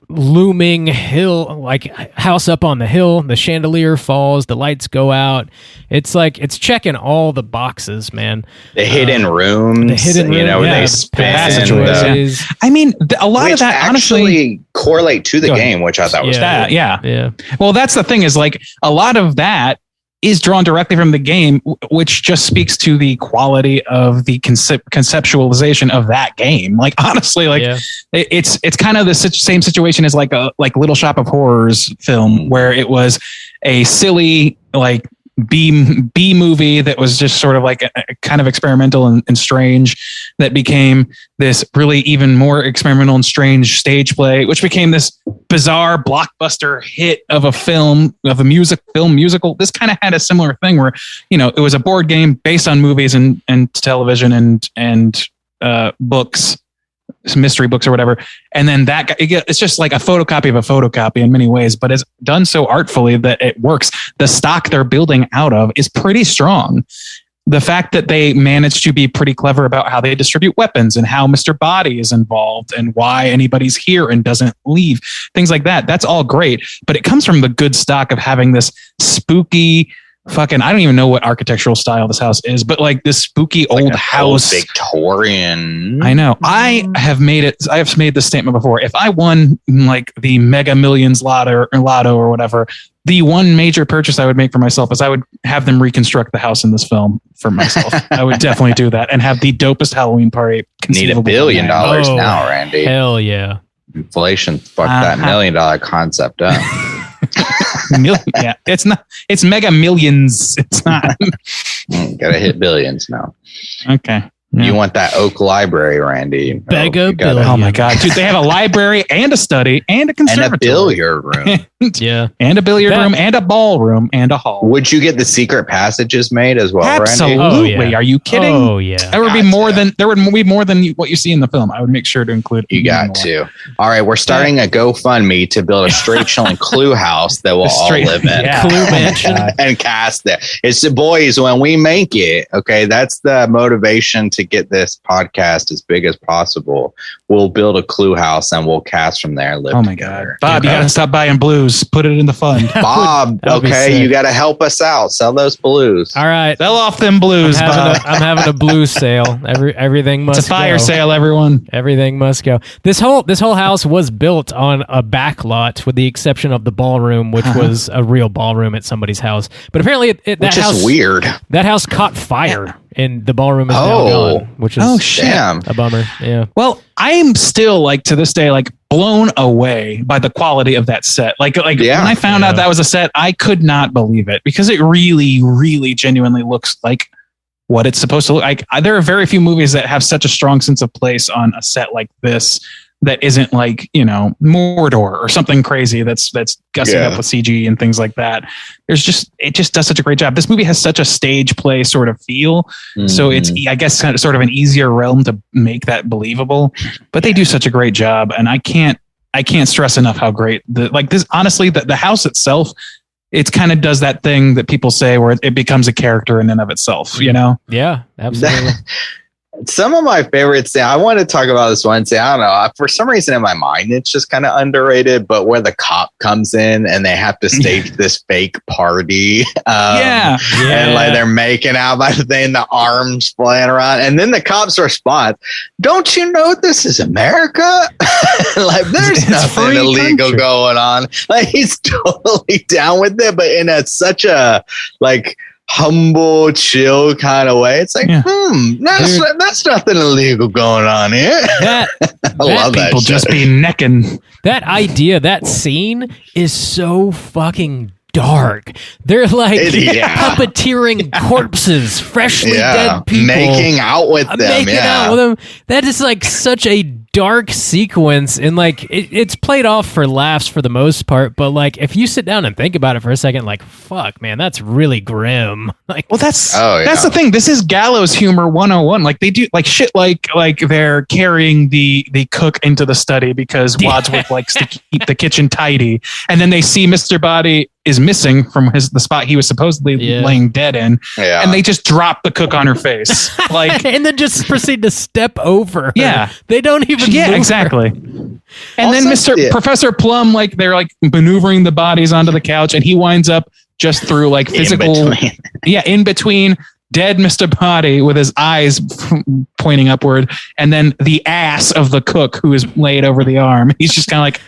looming hill, like house up on the hill. The chandelier falls. The lights go out. It's like, it's checking all the boxes, man. The hidden rooms, where they spin. Passageways. I mean, a lot of that honestly correlate to the game, which I thought was that. Yeah. Well, that's the thing is like a lot of that is drawn directly from the game, which just speaks to the quality of the conceptualization of that game. Like honestly, it's kind of the same situation as like Little Shop of Horrors film, where it was a silly like B movie that was just sort of like a kind of experimental and strange, that became this really even more experimental and strange stage play, which became this bizarre blockbuster hit of a musical. This kind of had a similar thing where, it was a board game based on movies and television and books, mystery books or whatever. And then it's just like a photocopy of a photocopy in many ways, but it's done so artfully that it works. The stock they're building out of is pretty strong. The fact that they managed to be pretty clever about how they distribute weapons and how Mr. Body is involved and why anybody's here and doesn't leave, things like that. That's all great, but it comes from the good stock of having this spooky fucking, I don't even know what architectural style this house is, but like this spooky old house. Victorian. I know. I have made this statement before. If I won like the Mega Millions lotto or whatever, the one major purchase I would make for myself is I would have them reconstruct the house in this film for myself. I would definitely do that and have the dopest Halloween party. Need $1 billion now, Randy. Hell yeah. Inflation fucked that $1 million concept up. Yeah, it's Mega Millions. It's not. Gotta hit billions now. Okay. Yeah. You want that Oak Library, Randy? Oh my God, dude! They have a library and a study and a conservatory and a billiard room. Yeah, and a billiard room and a ballroom and a hall. Would you get the secret passages made as well, Absolutely. Randy? Oh, yeah. Are you kidding? Oh yeah. There would be more than what you see in the film. I would make sure to include. You got to. All right, we're starting a GoFundMe to build a straight chilling Clue house that we'll all live in. Yeah. Clue mansion and cast it. It's the boys when we make it. Okay, that's the motivation to get this podcast as big as possible. We'll build a Clue house and we'll cast from there. Live together. Bob, you gotta stop buying blues. Put it in the fund. Bob, okay, you gotta help us out. Sell those blues. All right, sell off them blues. I'm having a blues sale. Everything must. It's a fire sale, everyone. Everything must go. This whole house was built on a back lot, with the exception of the ballroom, which was a real ballroom at somebody's house. But apparently, that house is weird. That house caught fire. And the ballroom is now gone, which is a bummer. Yeah. Well, I'm still like to this day like blown away by the quality of that set. Like when I found out that was a set, I could not believe it, because it really, really genuinely looks like what it's supposed to look like. There are very few movies that have such a strong sense of place on a set like this that isn't like, Mordor or something crazy that's gussing up with CG and things like that. It just does such a great job. This movie has such a stage play sort of feel. Mm-hmm. So it's, I guess, kind of sort of an easier realm to make that believable, but they do such a great job. And I can't stress enough how great honestly, the house itself, it kind of does that thing that people say where it becomes a character in and of itself, Yeah, absolutely. Some of my favorites, I want to talk about this one. I don't know. For some reason in my mind, it's just kind of underrated, but where the cop comes in and they have to stage this fake party. And like they're making out by the thing, the arms flying around. And then the cops respond, "Don't you know this is America?" Like there's nothing illegal going on. Like he's totally down with it, but in such a like humble, chill kind of way. It's like, that's nothing illegal going on here. I love that people shit. Just be necking. That idea, that scene is so fucking dark. They're like puppeteering corpses, freshly dead people, making out with them. That is like such a dark sequence, and like it's played off for laughs for the most part, but like if you sit down and think about it for a second, like fuck man, that's really grim. Like, well, that's the thing. This is gallows humor 101. Like they do like shit like they're carrying the cook into the study because Wadsworth likes to keep the kitchen tidy, and then they see Mr. Body is missing from the spot he was supposedly laying dead in, and they just drop the cook on her face, like, and then just proceed to step over her. Yeah, they don't even. Yeah, move exactly. her. And then Professor Plum, like they're like maneuvering the bodies onto the couch, and he winds up just through like physical, in between dead Mr. Body with his eyes pointing upward, and then the ass of the cook who is laid over the arm. He's just kind of like,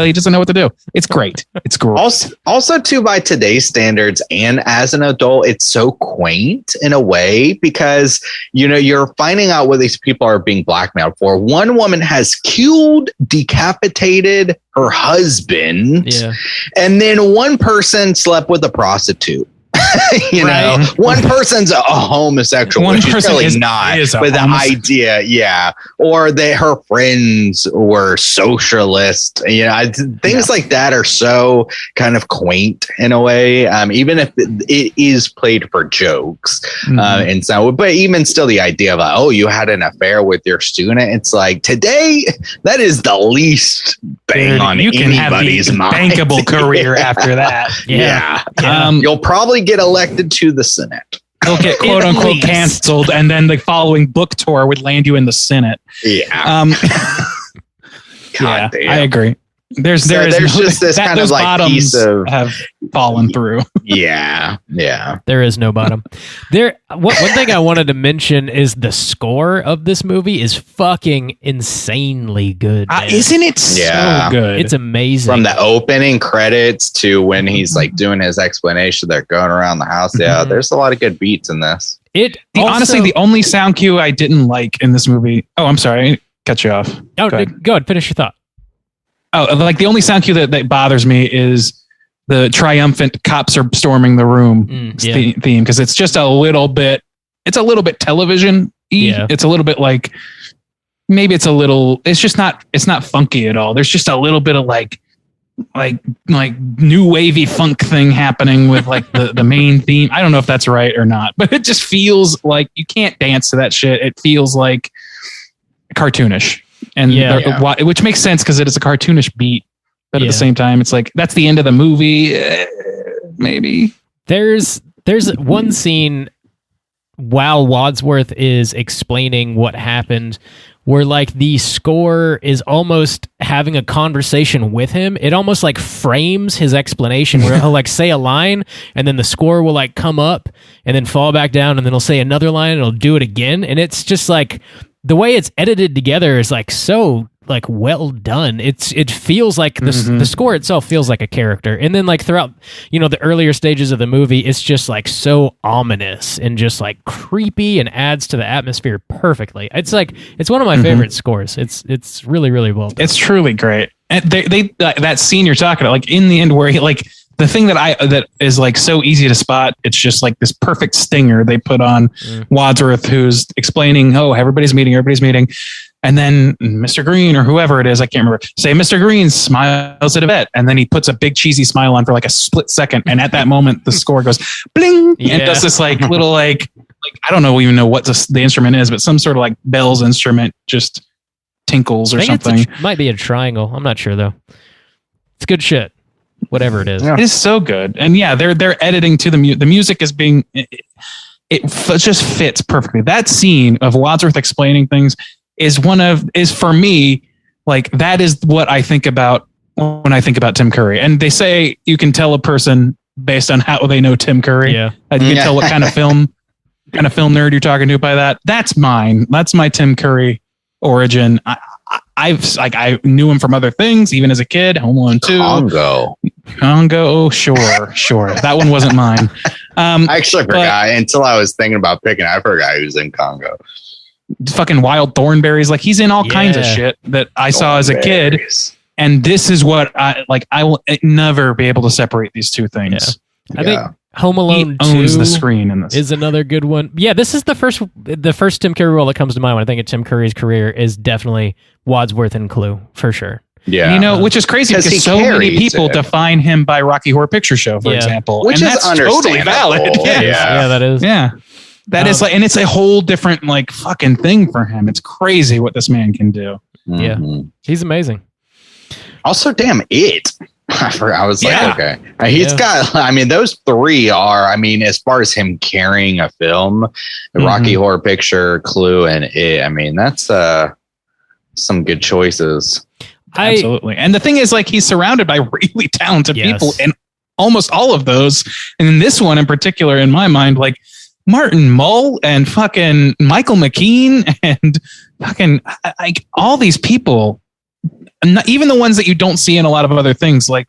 he doesn't know what to do. It's great. It's great. Also, too, by today's standards and as an adult, it's so quaint in a way because, you're finding out what these people are being blackmailed for. One woman has killed, decapitated her husband, and then one person slept with a prostitute. One person's a homosexual, one which is person really not, but the idea, or her friends were socialist, things like that are so kind of quaint in a way, even if it is played for jokes, and so, but even still the idea of like, you had an affair with your student, it's like today that is the least bang on anybody's mind. Bankable career after that. You'll probably get elected to the Senate. He'll get quote unquote canceled, and then the following book tour would land you in the Senate. God damn. I agree. There's just this kind of like piece of have fallen through. There is no bottom. One thing I wanted to mention is the score of this movie is fucking insanely good. Isn't it so good? It's amazing. From the opening credits to when he's like doing his explanation, they're going around the house. Yeah, there's a lot of good beats in this. Honestly, the only sound cue I didn't like in this movie. Oh, I'm sorry, I cut you off. Oh, go ahead, finish your thought. Oh, like the only sound cue that bothers me is the triumphant cops are storming the room theme, because it's just a little bit television-y. It's a little bit like, maybe it's not funky at all. There's just a little bit of like new wavy funk thing happening with like the main theme. I don't know if that's right or not, but it just feels like you can't dance to that shit. It feels like cartoonish. And which makes sense because it is a cartoonish beat, but at the same time, it's like that's the end of the movie. Maybe there's one scene while Wadsworth is explaining what happened, where like the score is almost having a conversation with him. It almost like frames his explanation where he'll like say a line, and then the score will like come up and then fall back down, and then he'll say another line and he'll do it again, and it's just like. The way it's edited together is like so like well done. It feels like the score itself feels like a character, and then like throughout the earlier stages of the movie, it's just like so ominous and just like creepy and adds to the atmosphere perfectly. It's one of my favorite scores. It's really really well done. It's truly great. And they that scene you're talking about, like in the end where he like. The thing that is like so easy to spot, it's just like this perfect stinger they put on Wadsworth, who's explaining, everybody's meeting. And then Mr. Green or whoever it is, I can't remember, say Mr. Green smiles at Yvette. And then he puts a big cheesy smile on for like a split second. And at that moment, the score goes bling and does this like little, like I don't even know what the instrument is, but some sort of like bells instrument just tinkles or something. It might be a triangle. I'm not sure though. It's good shit. Whatever it is. It is so good. And they're editing to the music is being, it just fits perfectly. That scene of Wadsworth explaining things is for me, like that is what I think about when I think about Tim Curry. And they say you can tell a person based on how they know Tim Curry. Yeah. You can tell what kind of film nerd you're talking to by that. That's mine. That's my Tim Curry origin. I knew him from other things, even as a kid. Home Alone 2. Congo. Sure. That one wasn't mine. I actually forgot until I was thinking about picking. I forgot he was in Congo. Fucking Wild Thornberries. Like he's in all kinds of shit that I saw as a kid. And this is what I will never be able to separate these two things. I think Home Alone he owns 2 the screen in this. is another good one. Yeah, this is the first Tim Curry role that comes to mind when I think of Tim Curry's career is definitely Wadsworth and Clue, for sure. Yeah. Which is crazy because so many people define him by Rocky Horror Picture Show, for example. Which and is that's totally valid. Yeah, that is. Yeah. That is and it's a whole different fucking thing for him. It's crazy what this man can do. Yeah. He's amazing. Also, damn it. I was like, okay. He's got, those three are, as far as him carrying a film, the Rocky Horror Picture, Clue, and It, that's some good choices. Absolutely. And the thing is, he's surrounded by really talented people in almost all of those. And in this one in particular, in my mind, Martin Mull and fucking Michael McKean and fucking all these people. Even the ones that you don't see in a lot of other things, like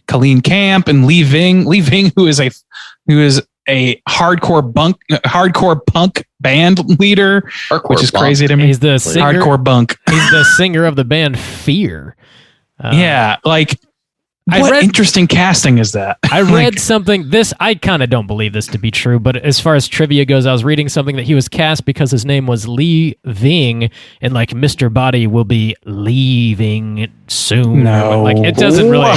Colleen Camp and Lee Ving, who is a hardcore punk band leader, which is crazy to me. He's the singer, hardcore punk. He's the singer of the band Fear. Interesting casting is that? I read something. I kind of don't believe this to be true, but as far as trivia goes, I was reading something that he was cast because his name was Lee Ving, and Mr. Body will be leaving soon. No, it doesn't really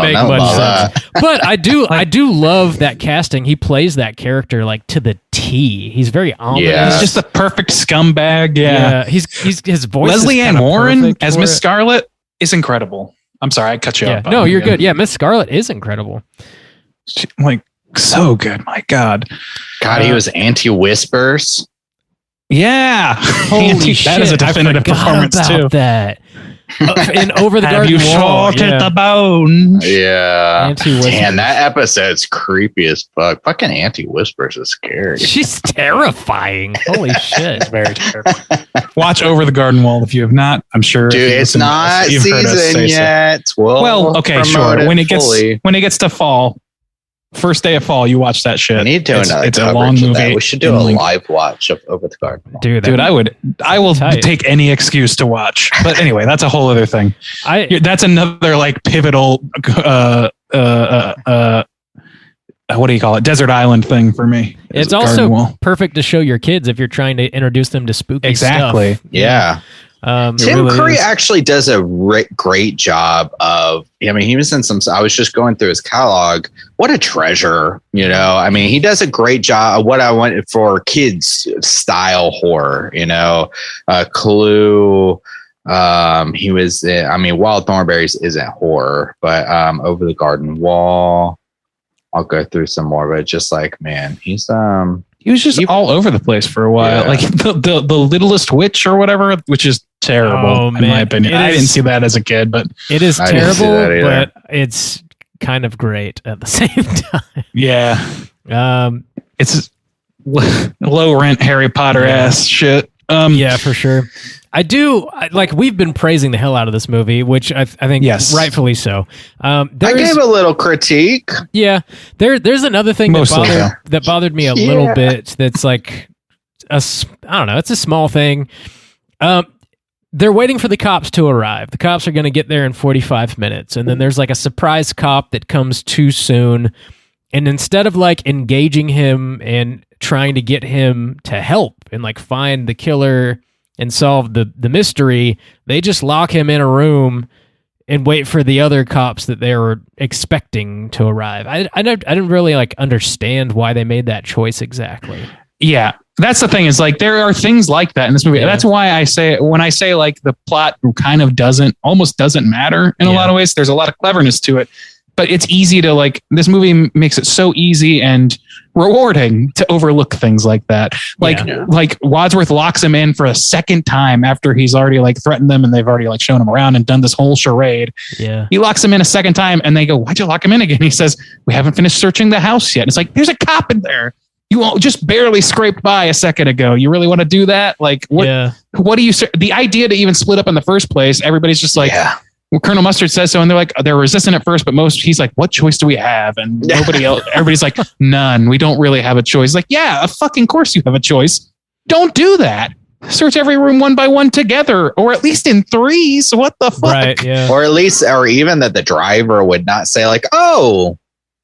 make much sense. But I do love that casting. He plays that character to the T. He's very ominous. Yeah. He's just the perfect scumbag. Yeah, he's his voice. Leslie Ann Warren as Miss Scarlet is incredible. I'm sorry, I cut you off. No, you're good. Yeah, Miss Scarlet is incredible. So good. My God. He was Anti-Whispers. Yeah. Holy shit. That is a definitive performance too. That. In Over the Garden Wall. Have you shorted the bone? Yeah. Damn, that episode's creepy as fuck. Fucking Anti-Whispers is scary. She's terrifying. Holy shit. It's very terrifying. Watch Over the Garden Wall if you have not. I'm sure. Dude, it's not season yet. Well, okay, sure. When it gets to fall, first day of fall, you watch that shit. We need to do it's a long movie. We should do a live watch of Over the Garden Wall. Dude, I will take any excuse to watch. But anyway, that's a whole other thing. That's another pivotal what do you call it? Desert Island thing for me. It's also perfect to show your kids if you're trying to introduce them to spooky stuff. Yeah. Tim Curry actually does a great job of, he was in I was just going through his catalog. What a treasure, he does a great job of what I wanted for kids style horror, Clue. He was, Wild Thornberrys isn't horror, but Over the Garden Wall. I'll go through some more, but just man, he was just all over the place for a while. Yeah. The Littlest Witch or whatever, which is terrible in my opinion. I didn't see that as a kid, but it is terrible, but it's kind of great at the same time. Yeah. It's low rent Harry Potter ass shit. Yeah, for sure. We've been praising the hell out of this movie, which I think rightfully so. I gave a little critique. Yeah. There's another thing that bothered me a little bit. That's I don't know. It's a small thing. They're waiting for the cops to arrive. The cops are going to get there in 45 minutes. And then there's a surprise cop that comes too soon. And instead of engaging him and trying to get him to help and find the killer and solve the mystery, they just lock him in a room and wait for the other cops that they were expecting to arrive. I didn't really understand why they made that choice exactly. Yeah, that's the thing is there are things like that in this movie. Yeah. That's why I say when I say the plot kind of almost doesn't matter in a lot of ways. There's a lot of cleverness to it. But it's easy to this movie makes it so easy and rewarding to overlook things like that. Wadsworth locks him in for a second time after he's already threatened them and they've already shown him around and done this whole charade. Yeah. He locks him in a second time and they go, "Why'd you lock him in again?" He says, "We haven't finished searching the house yet." And it's there's a cop in there. You all just barely scraped by a second ago. You really want to do that? What do you, the idea to even split up in the first place, everybody's just well, Colonel Mustard says so, and they're resistant at first, but he's what choice do we have? And nobody else, everybody's none. We don't really have a choice. Yeah, a fucking course you have a choice. Don't do that. search every room one by one together, or at least in threes. What the fuck? Right, yeah. Or even that the driver would not say like, "Oh,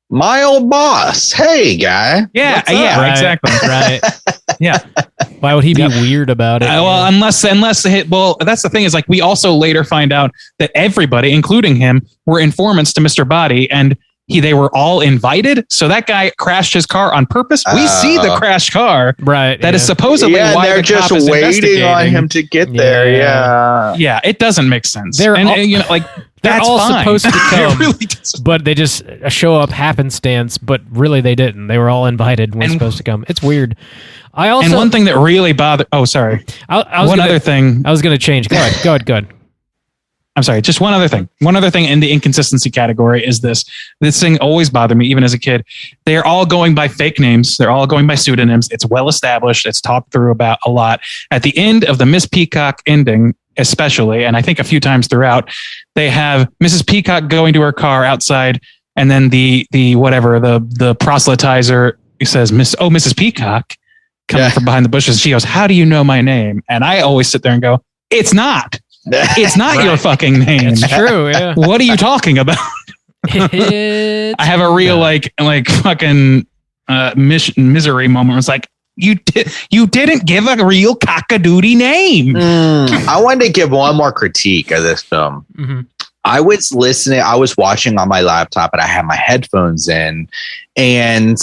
my old boss. Hey, guy." Yeah, yeah, Right, exactly. Right. Yeah. Why would he be weird about it? Well, unless that's the thing is like we also later find out that everybody, including him, were informants to Mr. Body, and they were all invited. So that guy crashed his car on purpose. We see the crashed car, right? That is supposedly why they're the just cop is waiting on him to get there. Yeah, yeah, it doesn't make sense. They're all, like they're that's all fine. supposed to come, really doesn't. but they just show up happenstance. But really, they didn't. They were all invited and were supposed to come. It's weird. And one thing that really bothered. Oh, sorry. Other thing. I was going to change. Go ahead. I'm sorry. Just one other thing. One other thing in the inconsistency category is this. This thing always bothered me, even as a kid. They're all going by fake names. They're all going by pseudonyms. It's well established. It's talked through about a lot. At the end of the Miss Peacock ending, especially, and I think a few times throughout, they have Mrs. Peacock going to her car outside, and then the proselytizer says, Mrs. Peacock, coming from behind the bushes. She goes, "How do you know my name?" And I always sit there and go, "It's not. It's not your fucking name." It's true. Yeah. What are you talking about? I have a real like fucking misery moment. It's like you didn't give a real cockadoodie name. I wanted to give one more critique of this film. Mm-hmm. I was watching on my laptop, and I had my headphones in, and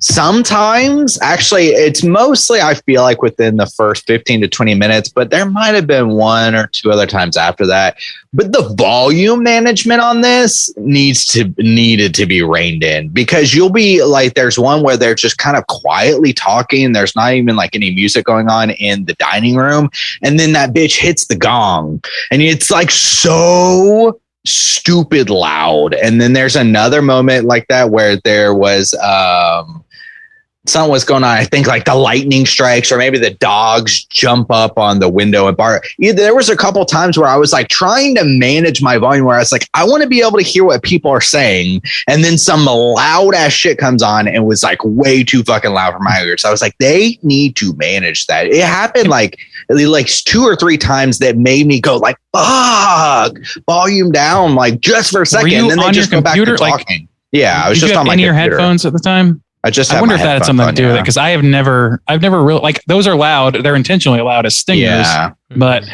sometimes, actually, it's mostly, I feel like, within the first 15 to 20 minutes, but there might have been one or two other times after that. But the volume management on this needed to be reined in, because you'll be like, there's one where they're just kind of quietly talking. There's not even like any music going on in the dining room. And then that bitch hits the gong, and it's like so stupid loud. And then there's another moment like that where there was, something was going on. I think like the lightning strikes, or maybe the dogs jump up on the window and bark. There was a couple times where I was like trying to manage my volume, where I was like, I want to be able to hear what people are saying. And then some loud ass shit comes on and was like way too fucking loud for my ears. So I was like, they need to manage that. It happened like 2 or 3 times that made me go like, fuck, volume down, like just for a second. And then they just go back to talking. Yeah, I was just on my your headphones at the time. I wonder if that had something to do with it, because I've never really, like, those are loud. They're intentionally loud as stingers. Yeah. But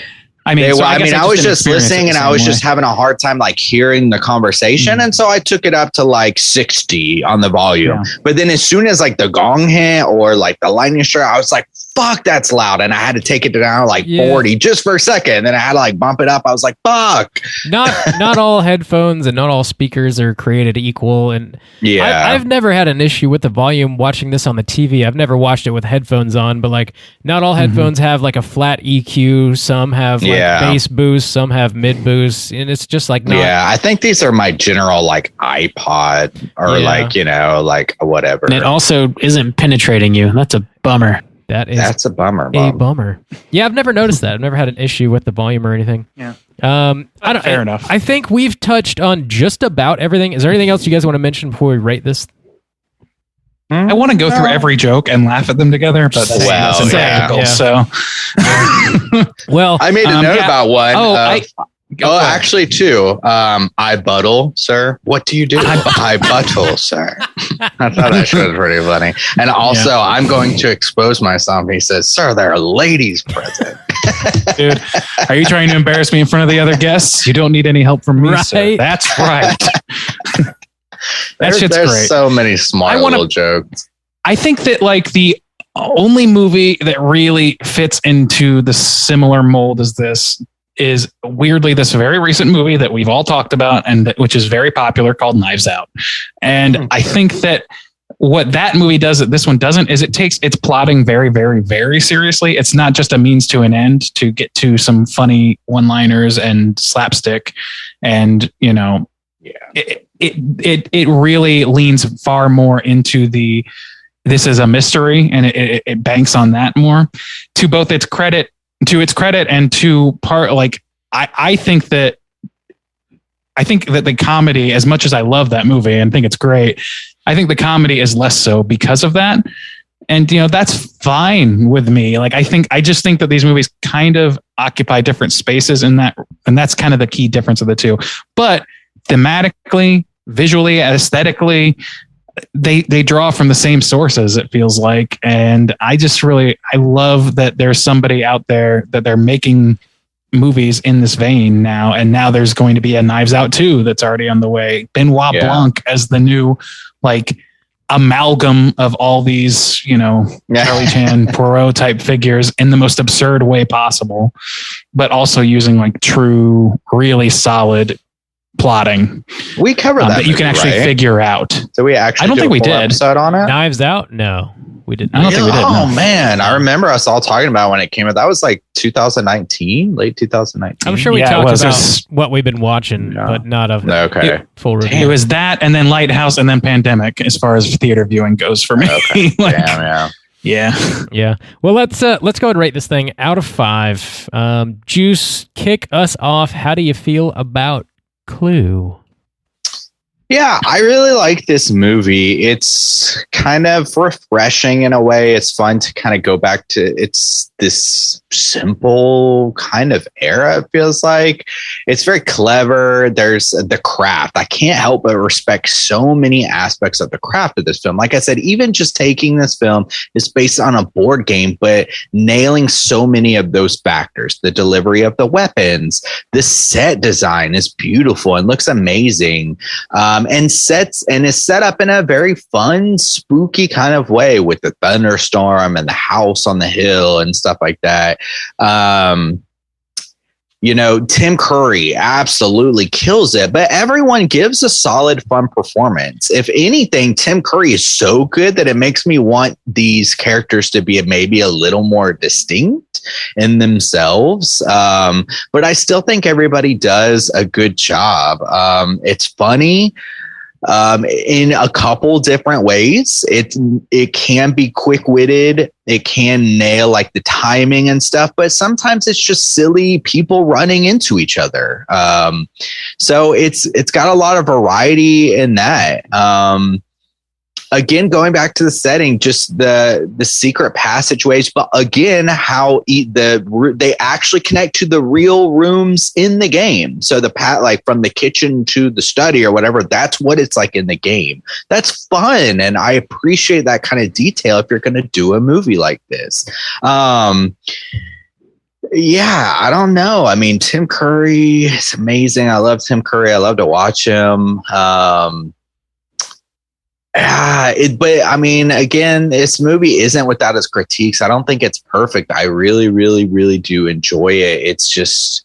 I mean, I was just listening, and I was just having a hard time like hearing the conversation. And so I took it up to like 60 on the volume. Yeah. But then as soon as like the gong hit or like the lightning strike, I was like, fuck, that's loud. And I had to take it down like 40 just for a second. And then I had to like bump it up. I was like, fuck. Not all headphones and not all speakers are created equal. And I've never had an issue with the volume watching this on the TV. I've never watched it with headphones on, but like not all headphones have like a flat EQ. Some have like bass boost, some have mid boost. And it's just like, I think these are my general like iPod or like, like whatever. And it also isn't penetrating you. That's a bummer. That's a bummer. Bummer. Yeah, I've never noticed that. I've never had an issue with the volume or anything. Yeah. Fair enough. I think we've touched on just about everything. Is there anything else you guys want to mention before we rate this? I want to go through every joke and laugh at them together, but that's impractical. So, well, I made a note about one. Actually, two. I buttle, sir. What do you do? I buttle, sir. I thought that shit was pretty funny. And also, I'm going to expose myself. He says, "Sir, there are ladies present." Dude, are you trying to embarrass me in front of the other guests? You don't need any help from me, sir. That's right. There's great. So many smart little jokes. I think that like the only movie that really fits into the similar mold as this is weirdly this very recent movie that we've all talked about, and which is very popular, called Knives Out. And I think that what that movie does that this one doesn't is it takes its plotting very, very, very seriously. It's not just a means to an end to get to some funny one-liners and slapstick, and it really leans far more into this is a mystery, and it banks on that more, to both its credit. To its credit, and to part, like I think that the comedy, as much as I love that movie and think it's great, I think the comedy is less so because of that. And, that's fine with me. Like, I just think that these movies kind of occupy different spaces and that's kind of the key difference of the two. But thematically, visually, aesthetically, they draw from the same sources, it feels like. And I love that there's somebody out there that they're making movies in this vein now. And now there's going to be a Knives Out 2 that's already on the way. Benoit Blanc as the new, like, amalgam of all these, Charlie Chan, Poirot type figures in the most absurd way possible, but also using like true, really solid plotting. We covered that you can actually figure out. So we actually, I don't think we did. Episode on it. Knives Out? No, we didn't. I don't think we did. Oh man, I remember us all talking about when it came out. That was like 2019, late 2019. I'm sure we talked about what we've been watching, but not of full review. It was that, and then Lighthouse, and then Pandemic, as far as theater viewing goes for me. Okay. Damn, yeah. Well, let's go ahead and rate this thing out of 5. Juice, kick us off. How do you feel about Clue? Yeah, I really like this movie. It's kind of refreshing in a way. It's fun to kind of go back to this simple kind of era, it feels like. It's very clever. There's the craft. I can't help but respect so many aspects of the craft of this film. Like I said, even just taking this film is based on a board game, but nailing so many of those factors. The delivery of the weapons, the set design is beautiful and looks amazing. And is set up in a very fun, spooky kind of way with the thunderstorm and the house on the hill and stuff like that. Tim Curry absolutely kills it, but everyone gives a solid, fun performance. If anything, Tim Curry is so good that it makes me want these characters to be maybe a little more distinct in themselves. But I still think everybody does a good job. It's funny. In a couple different ways. It can be quick-witted. It can nail like the timing and stuff, but sometimes it's just silly people running into each other. So it's got a lot of variety in that. Again, going back to the setting, just the secret passageways, but again, how they actually connect to the real rooms in the game. So like from the kitchen to the study or whatever, that's what it's like in the game. That's fun, and I appreciate that kind of detail if you're going to do a movie like this. Yeah, I don't know. I mean, Tim Curry is amazing. I love Tim Curry. I love to watch him. But I mean, again, this movie isn't without its critiques. I don't think it's perfect. I really, really, really do enjoy it. It's just,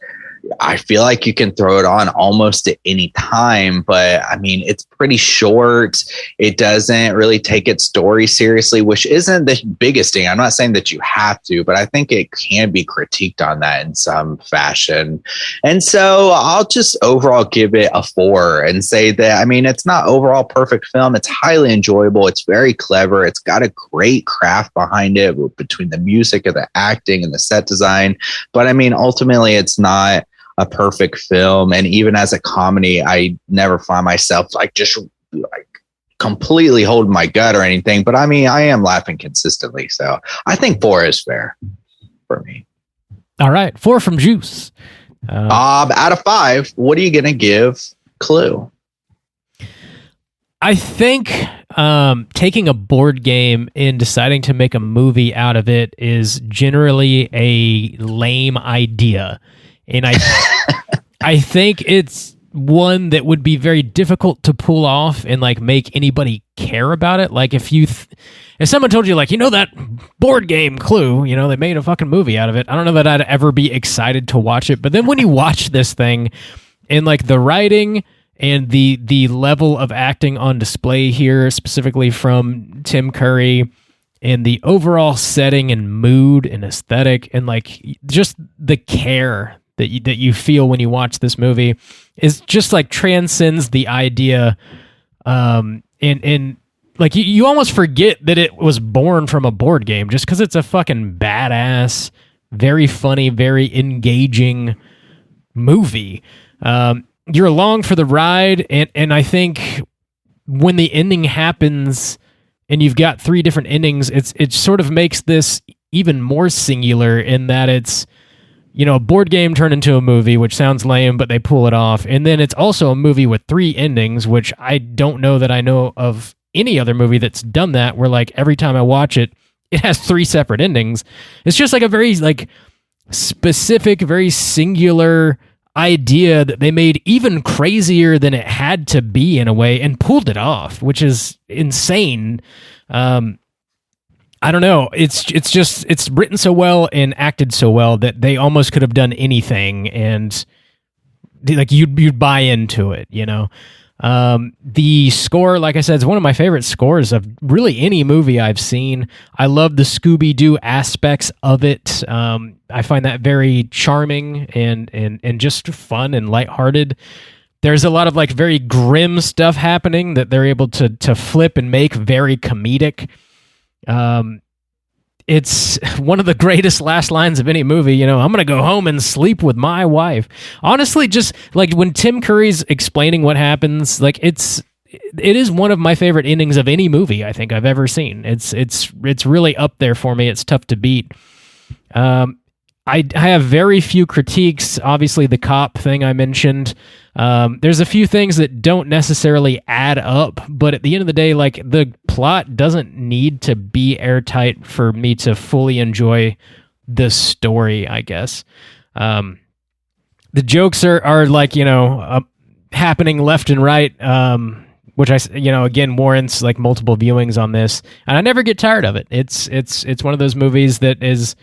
I feel like you can throw it on almost at any time, but I mean, it's pretty short. It doesn't really take its story seriously, which isn't the biggest thing. I'm not saying that you have to, but I think it can be critiqued on that in some fashion. And so I'll just overall give it a 4 and say that, I mean, it's not overall perfect film. It's highly enjoyable. It's very clever. It's got a great craft behind it between the music and the acting and the set design. But I mean, ultimately, it's not a perfect film, and even as a comedy, I never find myself like just like completely holding my gut or anything. But I mean, I am laughing consistently, so I think 4 is fair for me. All right, 4 from Juice. Out of 5, what are you gonna give Clue? I think taking a board game and deciding to make a movie out of it is generally a lame idea. And I think it's one that would be very difficult to pull off and like make anybody care about it. Like if someone told you like, that board game Clue, they made a fucking movie out of it. I don't know that I'd ever be excited to watch it. But then when you watch this thing and like the writing and the level of acting on display here, specifically from Tim Curry, and the overall setting and mood and aesthetic and like just the care that you feel when you watch this movie is just like transcends the idea. And like you almost forget that it was born from a board game just because it's a fucking badass, very funny, very engaging movie. You're along for the ride. And I think when the ending happens and you've got 3 different endings, it sort of makes this even more singular in that it's, a board game turned into a movie, which sounds lame, but they pull it off. And then it's also a movie with 3 endings, which I don't know that I know of any other movie that's done that, where like every time I watch it, it has 3 separate endings. It's just like a very like specific, very singular idea that they made even crazier than it had to be in a way, and pulled it off, which is insane. I don't know. It's just, it's written so well and acted so well that they almost could have done anything, and like you'd buy into it, The score, like I said, is one of my favorite scores of really any movie I've seen. I love the Scooby-Doo aspects of it. I find that very charming and just fun and lighthearted. There's a lot of like very grim stuff happening that they're able to flip and make very comedic. It's one of the greatest last lines of any movie. I'm going to go home and sleep with my wife. Honestly, just like when Tim Curry's explaining what happens, like it is one of my favorite endings of any movie I think I've ever seen. It's really up there for me. It's tough to beat. I have very few critiques. Obviously, the cop thing I mentioned. There's a few things that don't necessarily add up, but at the end of the day, like the plot doesn't need to be airtight for me to fully enjoy the story, I guess. The jokes are like, happening left and right, which again warrants like multiple viewings on this, and I never get tired of it. It's one of those movies that is.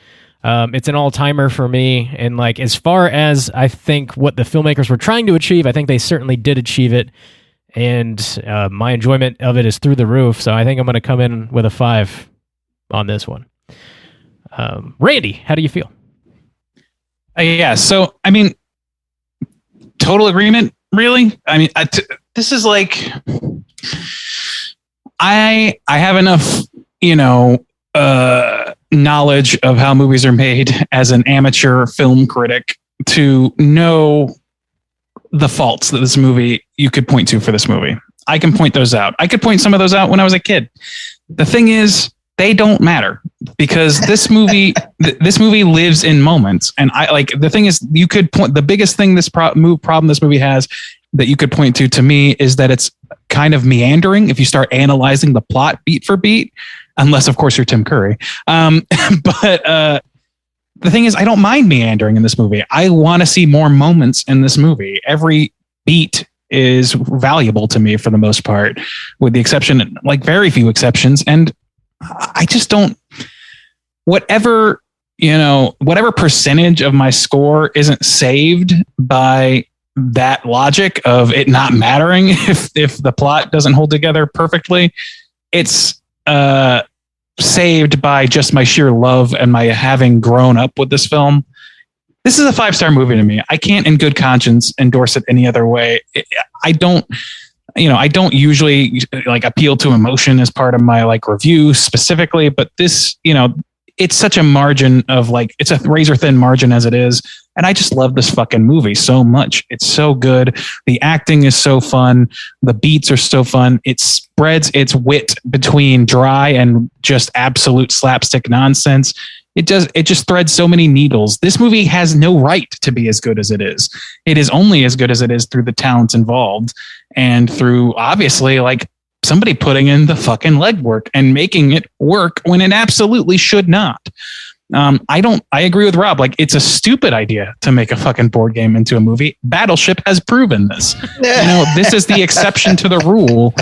It's an all-timer for me, and like as far as I think what the filmmakers were trying to achieve, I think they certainly did achieve it, and my enjoyment of it is through the roof. So I think I'm going to come in with a 5 on this one. Randy, how do you feel? Yeah, so I mean, total agreement. Really, I mean, this is like I have enough, knowledge of how movies are made as an amateur film critic to know the faults that this movie you could point to for this movie. I can point those out. I could point some of those out when I was a kid. The thing is, they don't matter because this movie lives in moments. And the thing is, you could point the biggest thing this problem this movie has that you could point to me is that it's kind of meandering if you start analyzing the plot beat for beat. Unless, of course, you're Tim Curry. But the thing is, I don't mind meandering in this movie. I want to see more moments in this movie. Every beat is valuable to me for the most part, with the exception, like very few exceptions. And I just don't, whatever percentage of my score isn't saved by that logic of it not mattering if the plot doesn't hold together perfectly. It's saved by just my sheer love and my having grown up with this film. This is a 5-star movie to me. I can't in good conscience endorse it any other way. I don't usually like appeal to emotion as part of my like review specifically, but this, it's such a margin of like, it's a razor thin margin as it is. And I just love this fucking movie so much. It's so good. The acting is so fun. The beats are so fun. It spreads its wit between dry and just absolute slapstick nonsense. It just threads so many needles. This movie has no right to be as good as it is. It is only as good as it is through the talents involved and through obviously like somebody putting in the fucking legwork and making it work when it absolutely should not. I agree with Rob. Like, it's a stupid idea to make a fucking board game into a movie. Battleship has proven this. This is the exception to the rule.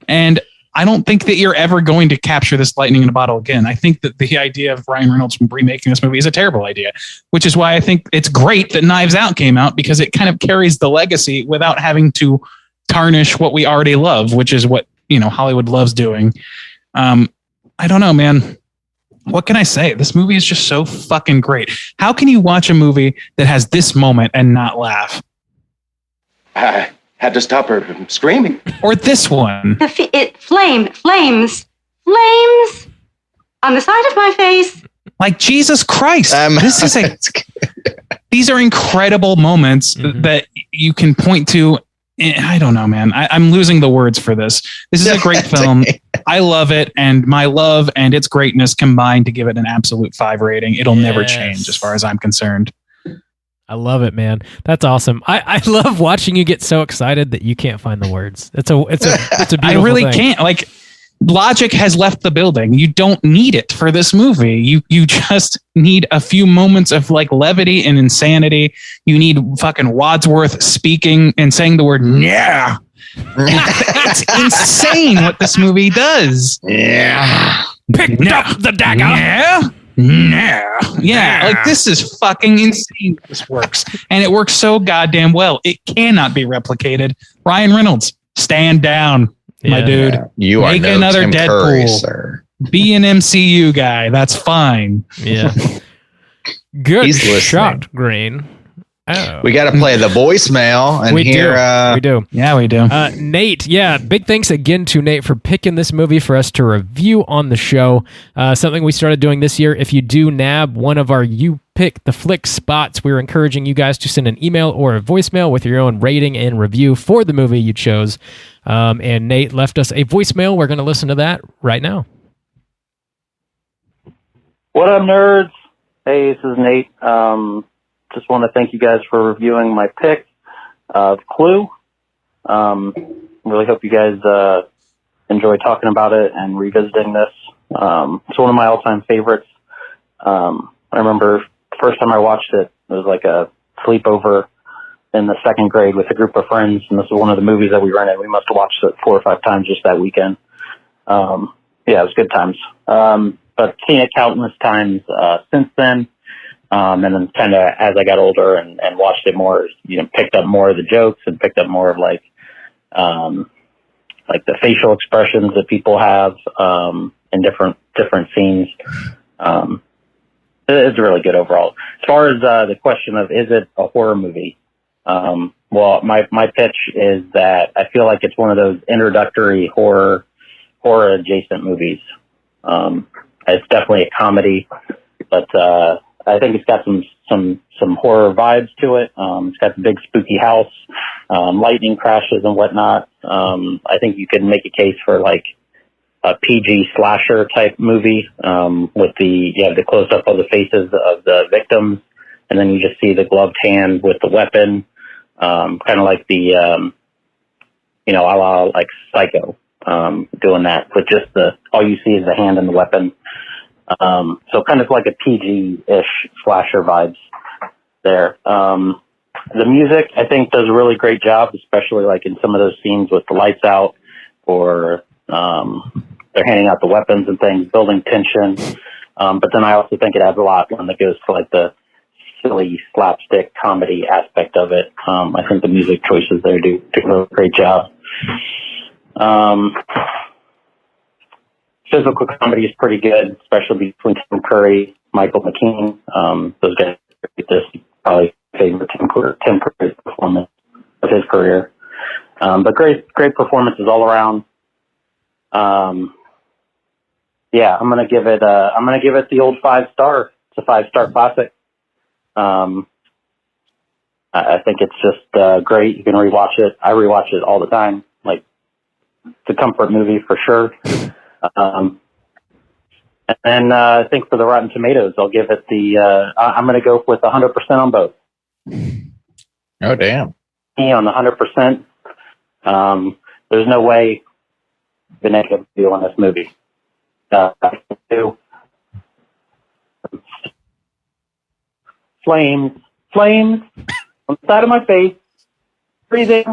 And I don't think that you're ever going to capture this lightning in a bottle again. I think that the idea of Ryan Reynolds remaking this movie is a terrible idea, which is why I think it's great that Knives Out came out, because it kind of carries the legacy without having to tarnish what we already love, which is what, Hollywood loves doing. I don't know, man. What can I say? This movie is just so fucking great. How can you watch a movie that has this moment and not laugh? I had to stop her from screaming. Or this one. Flames on the side of my face. Like, Jesus Christ. This is these are incredible moments that you can point to. I don't know, man. I'm losing the words for this. This is a great film. I love it, and my love and its greatness combined to give it an absolute 5 rating. It'll never change as far as I'm concerned. I love it, man. That's awesome. I love watching you get so excited that you can't find the words. It's a beautiful I really thing. can't. Like, logic has left the building. You don't need it for this movie. You just need a few moments of like levity and insanity. You need fucking Wadsworth speaking and saying the word "yeah." It's insane what this movie does. Yeah. Picked up the dagger. Yeah. Yeah, like this is fucking insane. This works, and it works so goddamn well. It cannot be replicated. Ryan Reynolds, stand down, my dude. You are Make no another Tim Deadpool, Curry, sir. Be an MCU guy. That's fine. Yeah. Good He's listening. shot, Green. Oh. We got to play the voicemail and we hear. we do. Yeah, we do. Nate, big thanks again to Nate for picking this movie for us to review on the show. Something we started doing this year. If you do nab one of our You Pick the Flick spots, we're encouraging you guys to send an email or a voicemail with your own rating and review for the movie you chose. And Nate left us a voicemail. We're going to listen to that right now. What up, nerds? Hey, this is Nate. Just want to thank you guys for reviewing my pick of Clue. Really hope you guys enjoy talking about it and revisiting this. It's one of my all-time favorites. I remember the first time I watched it, it was like a sleepover in the second grade with a group of friends, and this is one of the movies that we rented. We must have watched it 4 or 5 times just that weekend. Yeah, it was good times. But seen it countless times since then. And then kind of as I got older and watched it more, picked up more of the jokes and picked up more of like the facial expressions that people have in different scenes. It's really good overall. As far as the question of is it a horror movie? Well, my pitch is that I feel like it's one of those introductory horror adjacent movies. It's definitely a comedy, but I think it's got some horror vibes to it. It's got the big spooky house, lightning crashes and whatnot. I think you could make a case for like a PG slasher type movie with the close up of the faces of the victims, and then you just see the gloved hand with the weapon, kind of like the a la like Psycho, doing that with just all you see is the hand and the weapon. So kind of like a PG-ish slasher vibes there. The music, I think, does a really great job, especially like in some of those scenes with the lights out or they're handing out the weapons and things, building tension. But then I also think it adds a lot when it goes to like the silly slapstick comedy aspect of it. I think the music choices there do a great job. Physical comedy is pretty good, especially between Tim Curry, Michael McKean. Those guys, this probably favorite Tim Curry's performance of his career. But great performances all around. Yeah, I'm gonna give it the old 5-star. It's a 5-star classic. I think it's just great. You can rewatch it. I rewatch it all the time. Like, it's a comfort movie for sure. And then I think for the Rotten Tomatoes, I'll give it I'm going to go with 100% on both. Oh, damn. On the 100%. There's no way the negative view on this movie. Flames on the side of my face, breathing.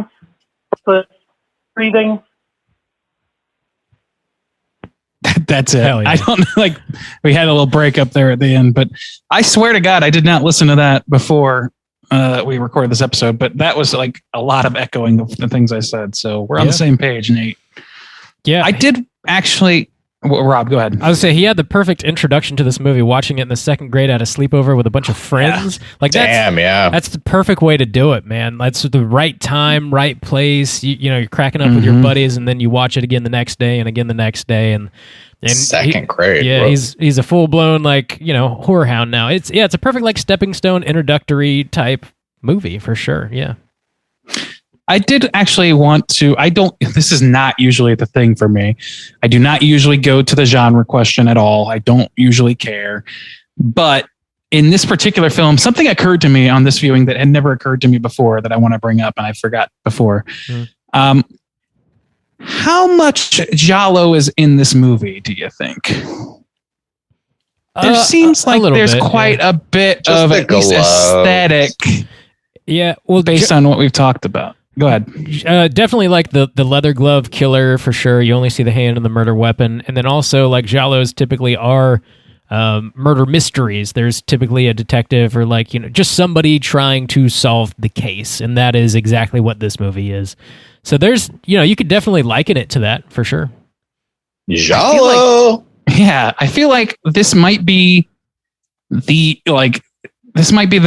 That's it. Hell yeah. I don't like. We had a little break up there at the end, but I swear to God, I did not listen to that before we recorded this episode. But that was like a lot of echoing of the things I said. So we're on the same page, Nate. Yeah, I did actually. Rob, go ahead. I would say he had the perfect introduction to this movie, watching it in the second grade at a sleepover with a bunch of friends. Like, that's the perfect way to do it, man. That's the right time, right place. You're cracking up with your buddies, and then you watch it again the next day and again the next day. And second grade. Yeah, bro. he's a full blown horror hound now. It's a perfect like stepping stone introductory type movie for sure. Yeah. I did actually want to. This is not usually the thing for me. I do not usually go to the genre question at all. I don't usually care. But in this particular film, something occurred to me on this viewing that had never occurred to me before that I want to bring up, and I forgot before. How much Giallo is in this movie, do you think? There seems like there's quite a bit Just of the at least gloves. aesthetic well, based on what we've talked about. Go ahead. Definitely like the leather glove killer for sure. You only see the hand and the murder weapon. And then also like Giallos typically are murder mysteries. There's typically a detective or like, just somebody trying to solve the case. And that is exactly what this movie is. So there's, you could definitely liken it to that for sure. Giallo. I feel like this might be the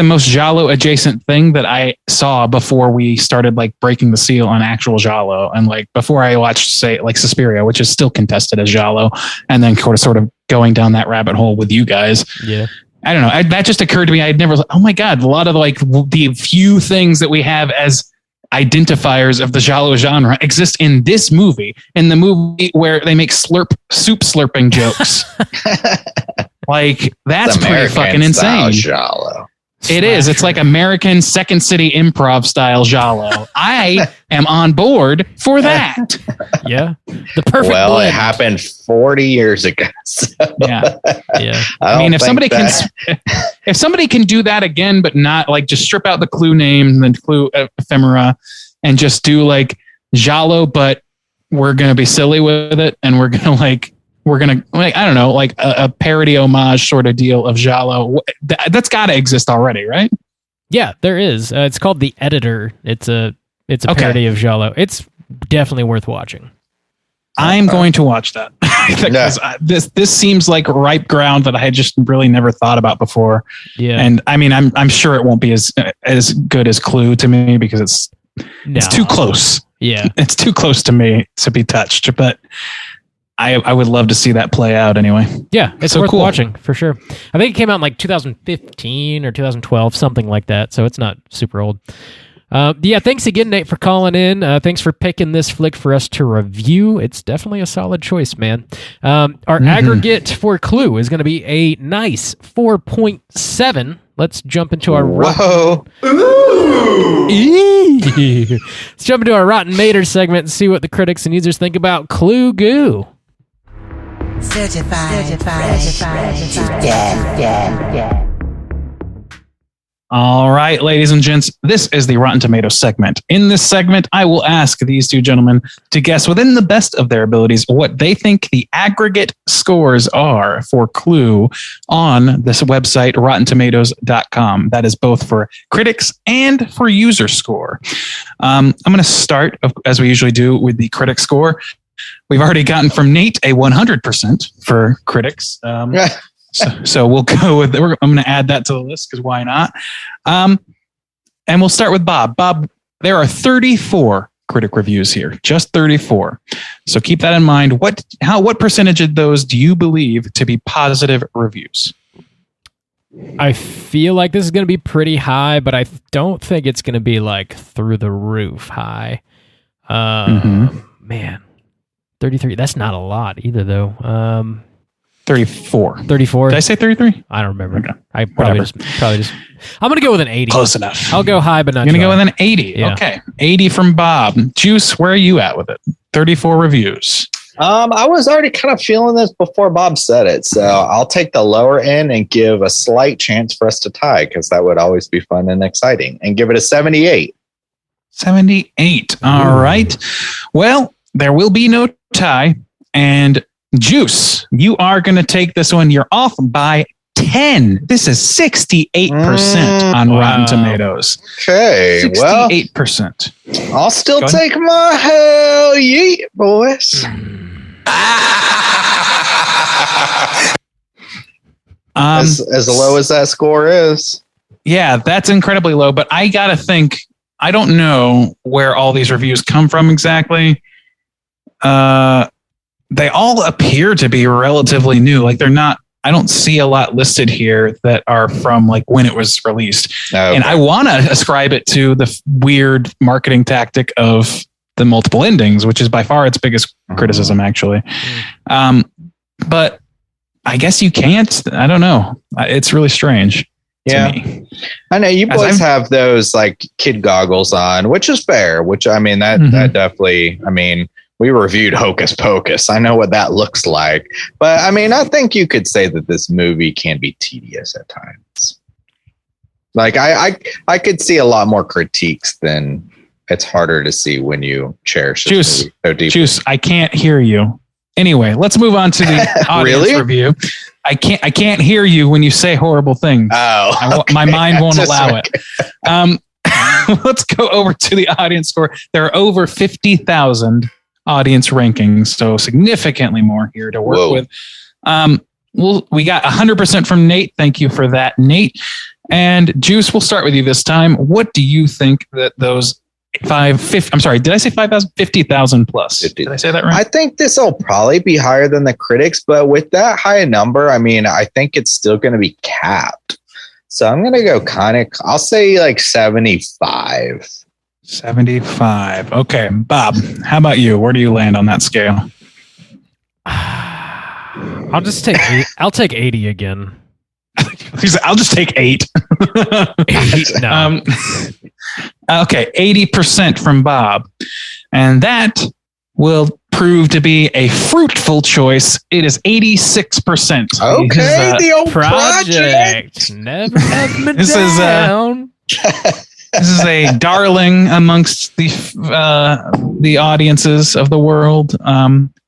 most Giallo adjacent thing that I saw before we started like breaking the seal on actual Giallo, and like before I watched, say, like Suspiria, which is still contested as Giallo, and then sort of going down that rabbit hole with you guys. Yeah. I don't know. That just occurred to me. I'd never. Oh my god! A lot of like the few things that we have as identifiers of the Giallo genre exist in this movie. In the movie where they make soup slurping jokes. Like that's pretty fucking insane. Giallo. It is. It's like American Second City improv style Giallo. I am on board for that. Yeah. The perfect blend. It happened 40 years ago. So Yeah. I mean, if somebody can do that again, but not like just strip out the clue name and then clue ephemera and just do like Giallo, but we're going to be silly with it. And we're going to like, I don't know, like a parody homage sort of deal of Giallo. That's got to exist already, right? Yeah, there is. It's called The Editor. It's a parody of Giallo. It's definitely worth watching. I'm going to watch that because this seems like ripe ground that I had just really never thought about before. Yeah, and I mean, I'm sure it won't be as good as Clue to me because it's too close. Yeah, it's too close to me to be touched, but. I would love to see that play out anyway. Yeah, it's worth watching for sure. I think it came out in like 2015 or 2012, something like that. So it's not super old. Thanks again, Nate, for calling in. Thanks for picking this flick for us to review. It's definitely a solid choice, man. Our aggregate for Clue is going to be a nice 4.7. Let's jump into our Whoa. Let's jump into our Rotten Tomatoes segment and see what the critics and users think about Clue Goo. Certified fresh to death. All right, ladies and gents, this is the Rotten Tomatoes segment. In this segment, I will ask these two gentlemen to guess within the best of their abilities what they think the aggregate scores are for Clue on this website, RottenTomatoes.com. That is both for critics and for user score. I'm going to start, as we usually do, with the critic score. We've already gotten from Nate a 100% for critics. So we'll go with. I'm going to add that to the list because why not? And we'll start with Bob. Bob, there are 34 critic reviews here, just 34. So keep that in mind. What percentage of those do you believe to be positive reviews? I feel like this is going to be pretty high, but I don't think it's going to be like through the roof high. Man, 33. That's not a lot either, though. 34. 34. Did I say 33? I don't remember. Okay. I probably just. I'm gonna go with an 80. Close enough. I'll go high, but not. You're gonna too go high. with an 80. Yeah. Okay, 80 from Bob. Juice, where are you at with it? 34 reviews. I was already kind of feeling this before Bob said it, so I'll take the lower end and give a slight chance for us to tie because that would always be fun and exciting, and give it a 78. 78. All right. Well, there will be no tie, and Juice, you are going to take this one. You're off by 10. This is 68% on Rotten Tomatoes. Okay, 68%. Well, I'll still take my hell yeet, boys. As low as that score is. Yeah, that's incredibly low, but I got to think, I don't know where all these reviews come from exactly. They all appear to be relatively new. Like they're not I don't see a lot listed here that are from like when it was released. Okay. And I want to ascribe it to the weird marketing tactic of the multiple endings, which is by far its biggest criticism, actually. But I guess you can't. I don't know. It's really strange. Yeah, to me. I know you boys have those like kid goggles on, which is fair. Which I mean, that definitely. I mean, we reviewed Hocus Pocus. I know what that looks like, but I mean, I think you could say that this movie can be tedious at times. Like I could see a lot more critiques than it's harder to see when you cherish this movie so deeply. Juice, I can't hear you. Anyway, let's move on to the audience review. I can't hear you when you say horrible things. Oh, my mind won't allow it. Let's go over to the audience score. There are over 50,000 audience rankings, so significantly more here to work with. We got 100% from Nate. Thank you for that, Nate. And Juice, we'll start with you this time. What do you think that those did I say 5,000? 50,000 plus. 50. Did I say that right? I think this will probably be higher than the critics, but with that high a number, I mean, I think it's still going to be capped. So I'm going to go I'll say like 75. 75. Okay. Bob, how about you? Where do you land on that scale? I'll take 80 again. I'll just take 8. 8? No. Okay, 80% from Bob. And that will prove to be a fruitful choice. It is 86%. Okay, the old project. Never have me down. This is a darling amongst the audiences of the world.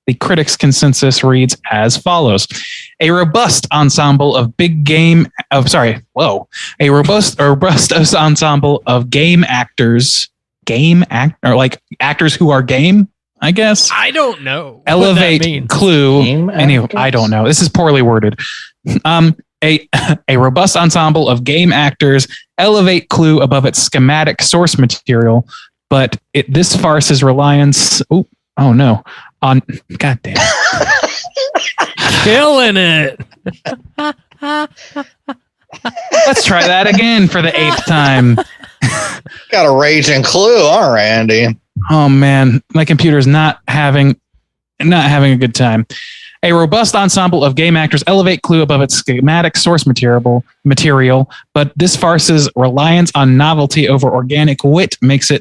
The critics' consensus reads as follows: a robust ensemble of ensemble of game actors, actors who are game, I guess. I don't know. Elevate clue. Anyway, I don't know. This is poorly worded. A robust ensemble of game actors elevate Clue above its schematic source material, but this farce's reliance. Oh no. On goddamn, killing it. Let's try that again for the 8th time. Got a raging Clue, all right, Andy. Oh man, my computer's not having a good time. A robust ensemble of game actors elevate Clue above its schematic source material, but this farce's reliance on novelty over organic wit makes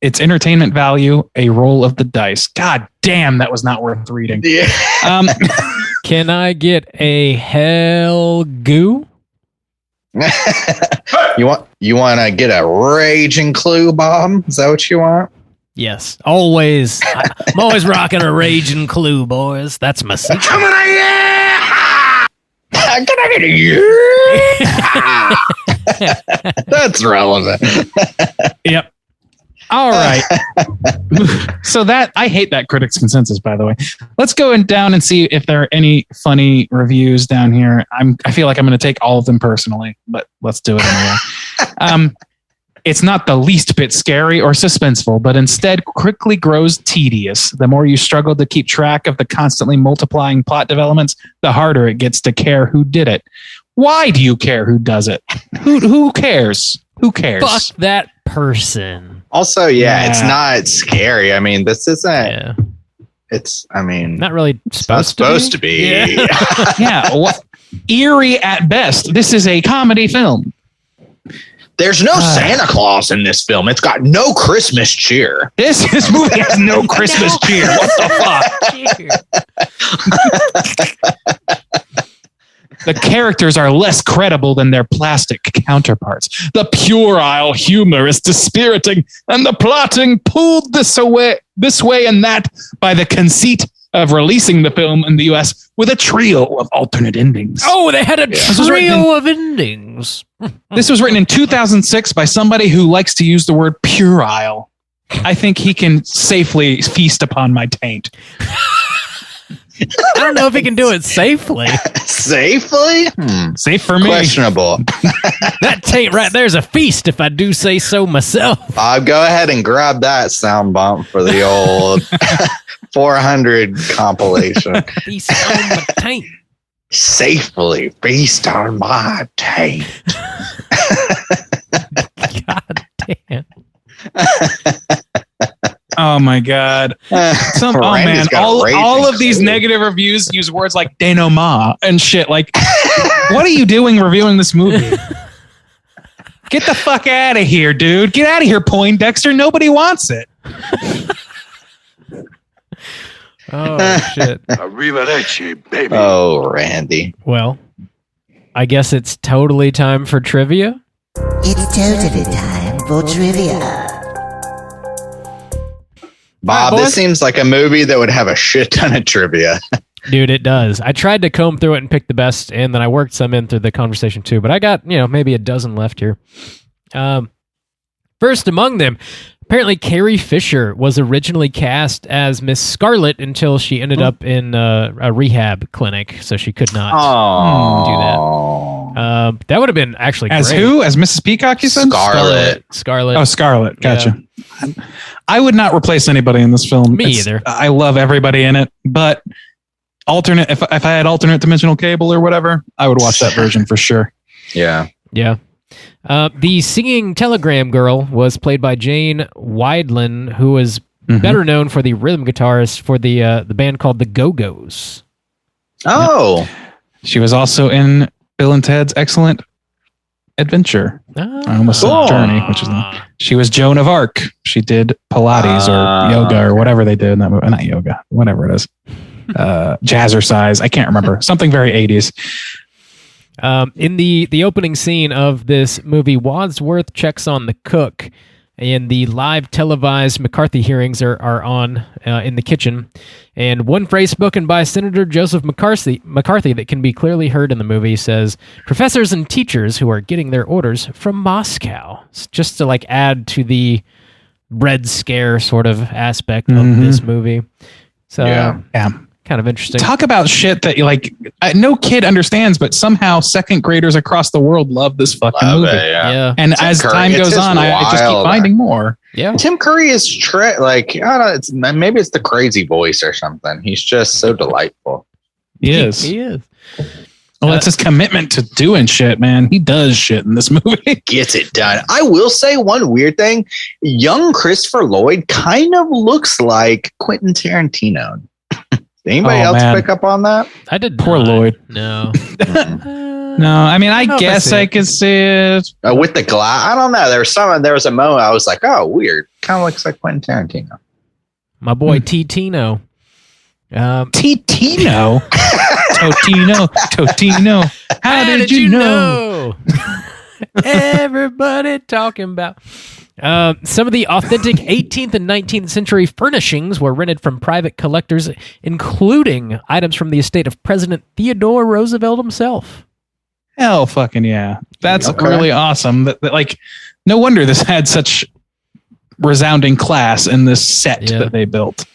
its entertainment value a roll of the dice. God damn, that was not worth reading. Yeah. Can I get a hell goo? You want to get a raging Clue, Bob? Is that what you want? Yes, always. I'm always rocking a raging Clue, boys. That's my secret. Can I get a That's relevant. Yep. All right. So I hate that critics consensus, by the way. Let's go down and see if there are any funny reviews down here. I feel like I'm going to take all of them personally, but let's do it anyway. It's not the least bit scary or suspenseful, but instead quickly grows tedious. The more you struggle to keep track of the constantly multiplying plot developments, the harder it gets to care who did it. Why do you care who does it? Who cares? Who cares? Fuck that person. Also, it's not scary. I mean, this isn't. Yeah. It's. I mean, not really supposed to be. Yeah. Yeah. Eerie at best. This is a comedy film. There's no Santa Claus in this film. It's got no Christmas cheer. This movie has no Christmas cheer. What the fuck? The characters are less credible than their plastic counterparts. The puerile humor is dispiriting, and the plotting pulled this way and that by the conceit of releasing the film in the U.S. with a trio of alternate endings. Oh, they had a trio of endings. This was written in 2006 by somebody who likes to use the word puerile. I think he can safely feast upon my taint. I don't know if he can do it safely. Safely? Safe for me. Questionable. That taint right there's a feast, if I do say so myself. I'll go ahead and grab that sound bump for the old 400 compilation. Feast on my taint. safely feast on my taint. God damn. Oh my God. Randy's got a all raging of these cold. negative reviews use words like denouement and shit. Like, what are you doing reviewing this movie? Get the fuck out of here, dude. Get out of here, Poindexter. Nobody wants it. Oh, shit. Arrivederci, baby. Oh, Randy. Well, I guess it's totally time for trivia. It's totally time for trivia. Bob, All right, this boys. seems like a movie that would have a shit ton of trivia. Dude, it does. I tried to comb through it and pick the best, and then I worked some in through the conversation too, but I got, maybe a dozen left here. First among them, apparently Carrie Fisher was originally cast as Miss Scarlet until she ended up in a rehab clinic, so she could not do that. That would have been actually As great. who? As Mrs. Peacock, you said? Scarlet. Oh, Scarlet. Gotcha. I would not replace anybody in this film. Me either. I love everybody in it, but alternate. If I had alternate dimensional cable or whatever, I would watch that version for sure. Yeah. Yeah. The singing telegram girl was played by Jane Wiedlin, who was better known for the rhythm guitarist for the band called the Go-Go's. Oh. She was also in Bill and Ted's Excellent Adventure. I almost said Journey, which is not. She was Joan of Arc. She did Pilates or yoga or whatever they did in that movie. Not yoga, whatever it is. Jazzercise. I can't remember. Something very 80s. In the opening scene of this movie, Wadsworth checks on the cook, and the live televised McCarthy hearings are on in the kitchen. And one phrase spoken by Senator Joseph McCarthy that can be clearly heard in the movie says, "Professors and teachers who are getting their orders from Moscow." It's just to add to the Red Scare sort of aspect of this movie. So Yeah. kind of interesting. Talk about shit that no kid understands, but somehow second graders across the world love this fucking movie. Yeah. And Tim as Curry, time it's goes just on, I just keep wild. finding more. Yeah. Tim Curry is I don't know, maybe it's the crazy voice or something. He's just so delightful. He is. He is. Well, that's his commitment to doing shit, man. He does shit in this movie. Gets it done. I will say one weird thing. Young Christopher Lloyd kind of looks like Quentin Tarantino. Did anybody else pick up on that? I did. Poor not. Lloyd. No. No, I mean, I No, guess I see I could see it. With the glass, I don't know. There was a moment I was like, "Oh, weird." Kind of looks like Quentin Tarantino. My boy Tino. Tino. Totino. How did you know? Everybody talking about. Some of the authentic 18th and 19th century furnishings were rented from private collectors, including items from the estate of President Theodore Roosevelt himself. Hell fucking yeah. That's Okay. really awesome. That no wonder this had such resounding class in this set that they built.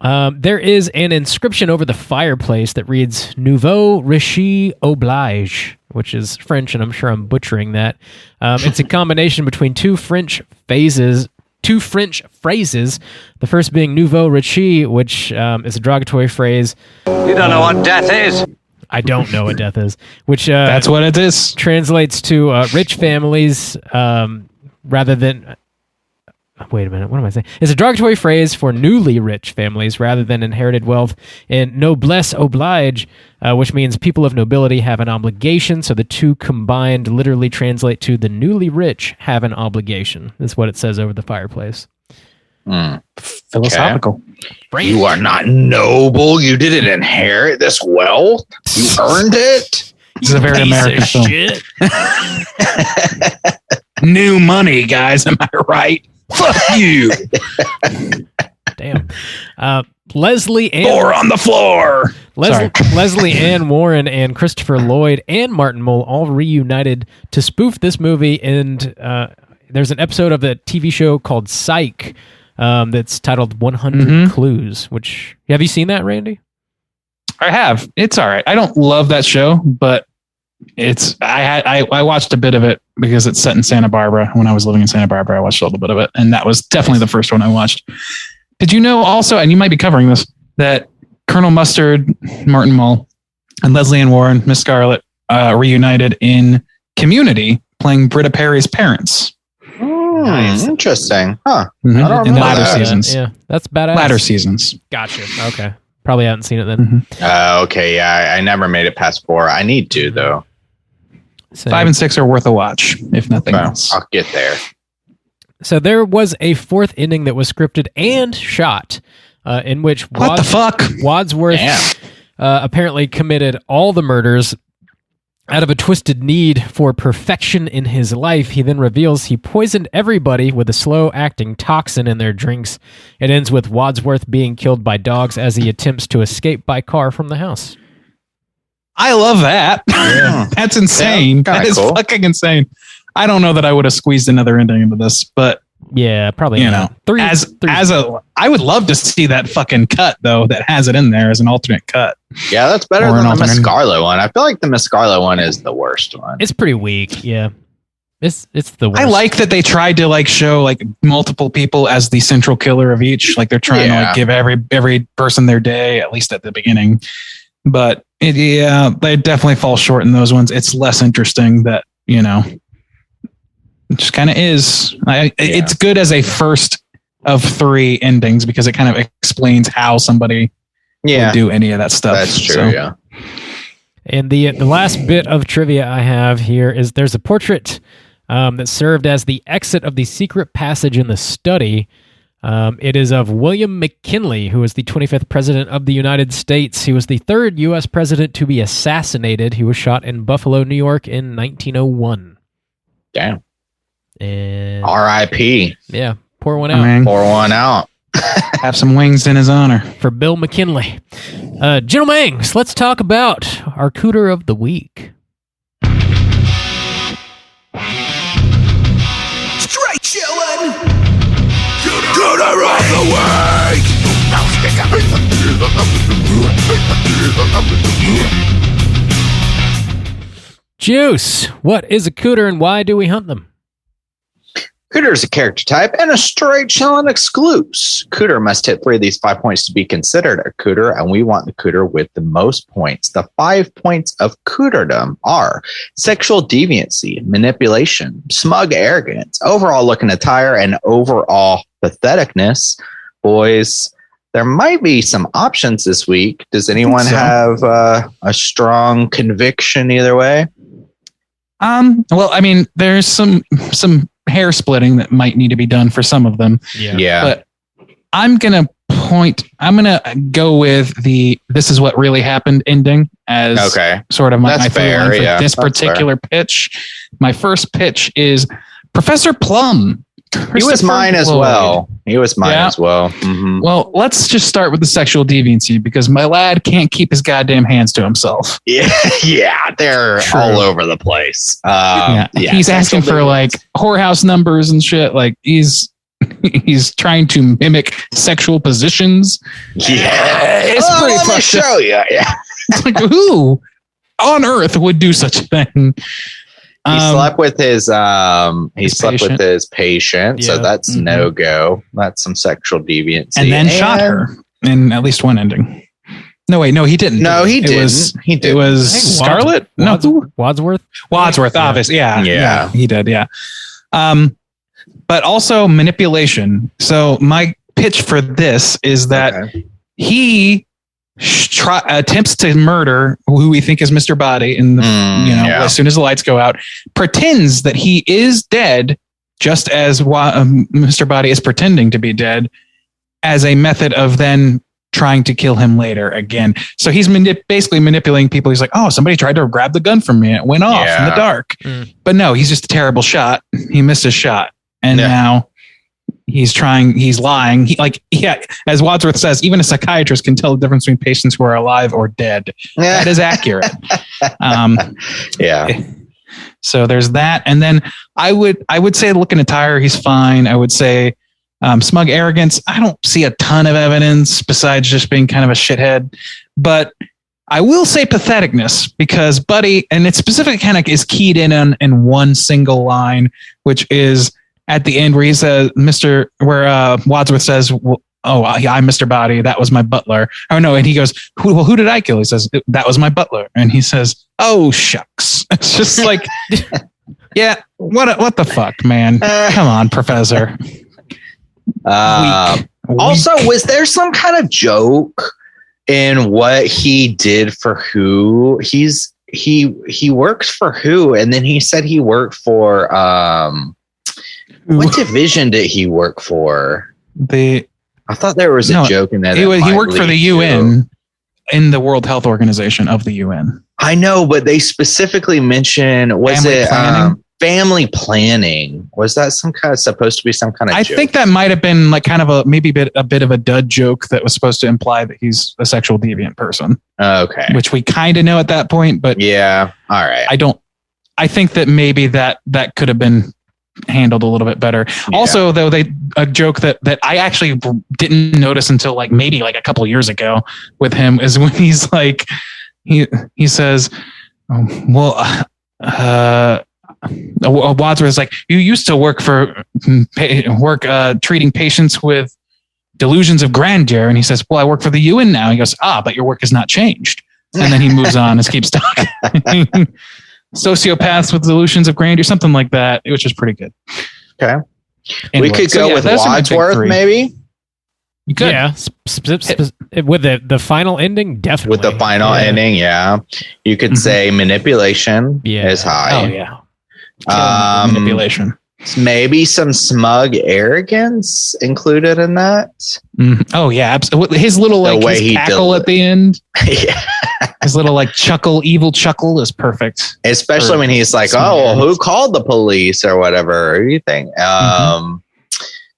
There is an inscription over the fireplace that reads "Nouveau riche oblige," which is French, and I'm sure I'm butchering that. It's a combination between two French phrases. The first being "nouveau riche," which is a derogatory phrase. You don't know what death is. I don't know what death is. Which That's what it is. translates to rich families rather than. Wait a minute, what am I saying? It's a derogatory phrase for newly rich families rather than inherited wealth. And noblesse oblige, which means people of nobility have an obligation. So the two combined literally translate to the newly rich have an obligation. That's what it says over the fireplace. Philosophical. You are not noble. You didn't inherit this wealth. You earned it. It's a very American film. Shit. New money, guys. Am I right? Fuck you. Damn. Leslie Ann. Four on the floor. Leslie Ann Warren and Christopher Lloyd and Martin Mull all reunited to spoof this movie. And there's an episode of the TV show called Psych that's titled 100 Clues. Which have you seen that, Randy? I have. It's all right. I don't love that show, but I watched a bit of it because it's set in Santa Barbara. When I was living in Santa Barbara, I watched a little bit of it, and that was definitely the first one I watched. Did you know also, and you might be covering this, that Colonel Mustard, Martin Mull, And Leslie Ann Warren, Miss Scarlet, reunited in Community, playing Britta Perry's parents. Nice. Interesting. Huh. Mm-hmm. I don't In remember latter that. seasons. Yeah, that's badass. Latter seasons. Gotcha. Okay. Probably haven't seen it then. Okay, yeah. I never made it past 4. I need to, though. So, 5 and 6 are worth a watch, if nothing else. I'll get there. so there was a 4th ending that was scripted and shot, in which What the fuck? Wadsworth apparently committed all the murders out of a twisted need for perfection in his life. He then reveals he poisoned everybody with a slow-acting toxin in their drinks. It ends with Wadsworth being killed by dogs as he attempts to escape by car from the house. I love that. That's insane. Yeah, that is cool. fucking insane. I don't know that I would have squeezed another ending into this, but Yeah, probably you not. know, I would love to see that fucking cut though that has it in there as an alternate cut. Yeah, that's better Or than an the Miss alternate. Scarlet one. I feel like the Miss Scarlet one is the worst one. It's pretty weak, yeah. It's the worst. I like that they tried to like show like multiple people as the central killer of each. Like they're trying to like give every person their day, at least at the beginning. But they definitely fall short in those ones. It's less interesting that, you know, it just kind of is. It's good as a first of 3 endings because it kind of explains how somebody would do any of that stuff. That's true, So, yeah. And the last bit of trivia I have here is there's a portrait that served as the exit of the secret passage in the study. It is of William McKinley, who was the 25th president of the United States. He was the 3rd U.S. president to be assassinated. He was shot in Buffalo, New York in 1901. Damn. And R.I.P. yeah, pour one I out. mean, Pour one out. have some wings in his honor. For Bill McKinley. Gentlemen, let's talk about our Cooter of the Week. Straight chillin'. Cooter of the Juice, what is a Cooter and why do we hunt them? Cooter is a character type and a straight chillin' exclusive. Cooter must hit 3 of these 5 points to be considered a Cooter, and we want the Cooter with the most points. The 5 points of Cooterdom are sexual deviancy, manipulation, smug arrogance, overall looking attire, and overall patheticness. Boys, there might be some options this week. Does anyone have a strong conviction either way? Well, I mean, there's some hair splitting that might need to be done for some of them. Yeah. But I'm going to go with this is what really happened ending as sort of my third line for this particular pitch. My first pitch is Professor Plum. He was mine as well. Mm-hmm. Well, let's just start with the sexual deviancy because my lad can't keep his goddamn hands to himself. Yeah, they're all over the place. He's asking for like whorehouse numbers and shit. Like he's trying to mimic sexual positions. Yeah, it's pretty fucked up. Show you. Yeah, it's like who on earth would do such a thing? He slept with his patient, so that's no go. That's some sexual deviancy. And then shot her in at least one ending. No, wait, no, he didn't. No, he didn't. It was Scarlet? Wadsworth? Wadsworth, obviously. Yeah, he did, yeah. But also manipulation. So my pitch for this is that he attempts to murder who we think is Mr. Body in the, as soon as the lights go out, pretends that he is dead, just as Mr. Body is pretending to be dead, as a method of then trying to kill him later again. So he's basically manipulating people. He's like, oh, somebody tried to grab the gun from me. It went off in the dark. But no, he's just a terrible shot. He missed his shot. And now he's lying. As Wadsworth says, even a psychiatrist can tell the difference between patients who are alive or dead. That is accurate. So there's that. And then I would say look in attire, he's fine. I would say smug arrogance. I don't see a ton of evidence besides just being kind of a shithead, but I will say patheticness because Buddy, and it specifically kind of is keyed in one single line, which is at the end where he says, Wadsworth says, well, I'm Mr. Body. That was my butler. Oh no. And he goes, who did I kill? He says, that was my butler. And he says, oh shucks. It's just like, yeah, what the fuck, man? Come on, Professor. Weak. Also, was there some kind of joke in what he did for who? He works for who? And then he said he worked for what division did he work for? I thought there was a joke in that. He worked for the UN in the World Health Organization of the UN. I know, but they specifically mentioned family planning. Was that supposed to be some kind of joke? I think that might have been like kind of a bit of a dud joke that was supposed to imply that he's a sexual deviant person. Okay. Which we kind of know at that point, but yeah. All right. I think that maybe that could have been handled a little bit better. Yeah. Also, though, a joke that I actually didn't notice until like maybe like a couple years ago with him is when he's like, he says, Wadsworth's like, you used to work treating patients with delusions of grandeur. And he says, well, I work for the UN now. He goes, but your work has not changed. And then he moves on and keeps talking. Sociopaths with delusions of grandeur, something like that, which is pretty good. Okay. Anyway, we could go with Wadsworth, maybe. You could. Yeah. With the final ending, definitely. With the final ending, yeah. You could say manipulation is high. Oh, yeah. Manipulation. Maybe some smug arrogance included in that. Oh yeah, absolutely. His little his cackle at the end. Yeah. His little evil chuckle is perfect. Especially when he's like, who called the police or whatever? Or anything.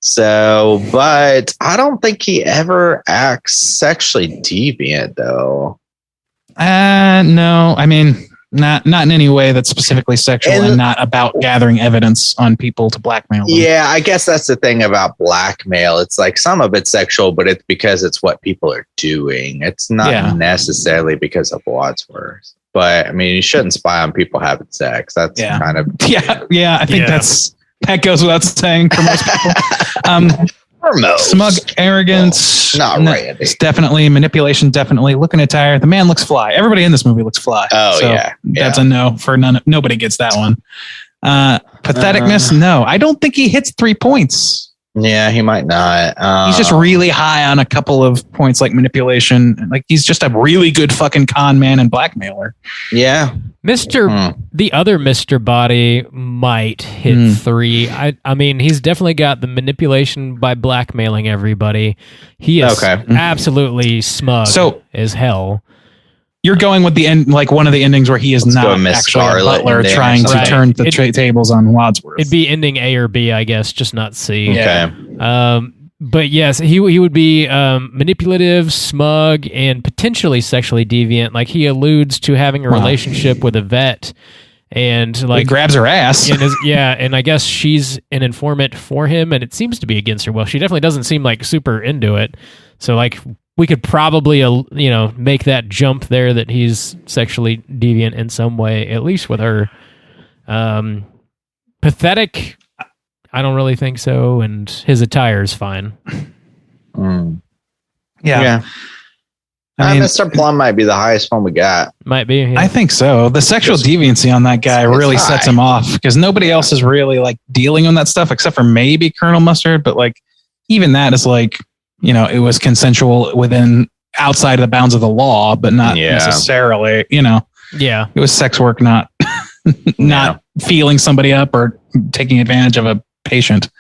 So, but I don't think he ever acts sexually deviant though. No, I mean, not in any way that's specifically sexual and not about gathering evidence on people to blackmail them. Yeah, I guess that's the thing about blackmail. It's like some of it's sexual, but it's because it's what people are doing. It's not necessarily because of Wadsworth. But I mean, you shouldn't spy on people having sex. That's kind of I think that goes without saying for most people. Smug arrogance. Not Randy. It's definitely manipulation. Definitely looking at tire. The man looks fly. Everybody in this movie looks fly. Oh, so that's a no for nobody gets that one. Patheticness. No, I don't think he hits 3 points. Yeah, he might not. He's just really high on a couple of points like manipulation. Like he's just a really good fucking con man and blackmailer. Yeah. The other Mr. Body might hit 3. I mean, he's definitely got the manipulation by blackmailing everybody. He is absolutely smug as hell. You're going with the end, like one of the endings where he is not actually a butler trying to turn the tables on Wadsworth. It'd be ending A or B, I guess, just not C. Okay. But yes, he would be manipulative, smug, and potentially sexually deviant. Like he alludes to having a relationship with a vet, and like he grabs her ass. And I guess she's an informant for him, and it seems to be against her will. She definitely doesn't seem like super into it. So like we could probably make that jump there that he's sexually deviant in some way, at least with her. Pathetic. I don't really think so, and his attire is fine. Yeah. I mean, Mr. Plum might be the highest one we got. Might be. Yeah. I think so. The sexual deviancy on that guy really sets him off because nobody else is really like dealing on that stuff except for maybe Colonel Mustard. But like, even that is like, it was consensual outside of the bounds of the law, but not necessarily, Yeah. It was sex work, not feeling somebody up or taking advantage of a patient.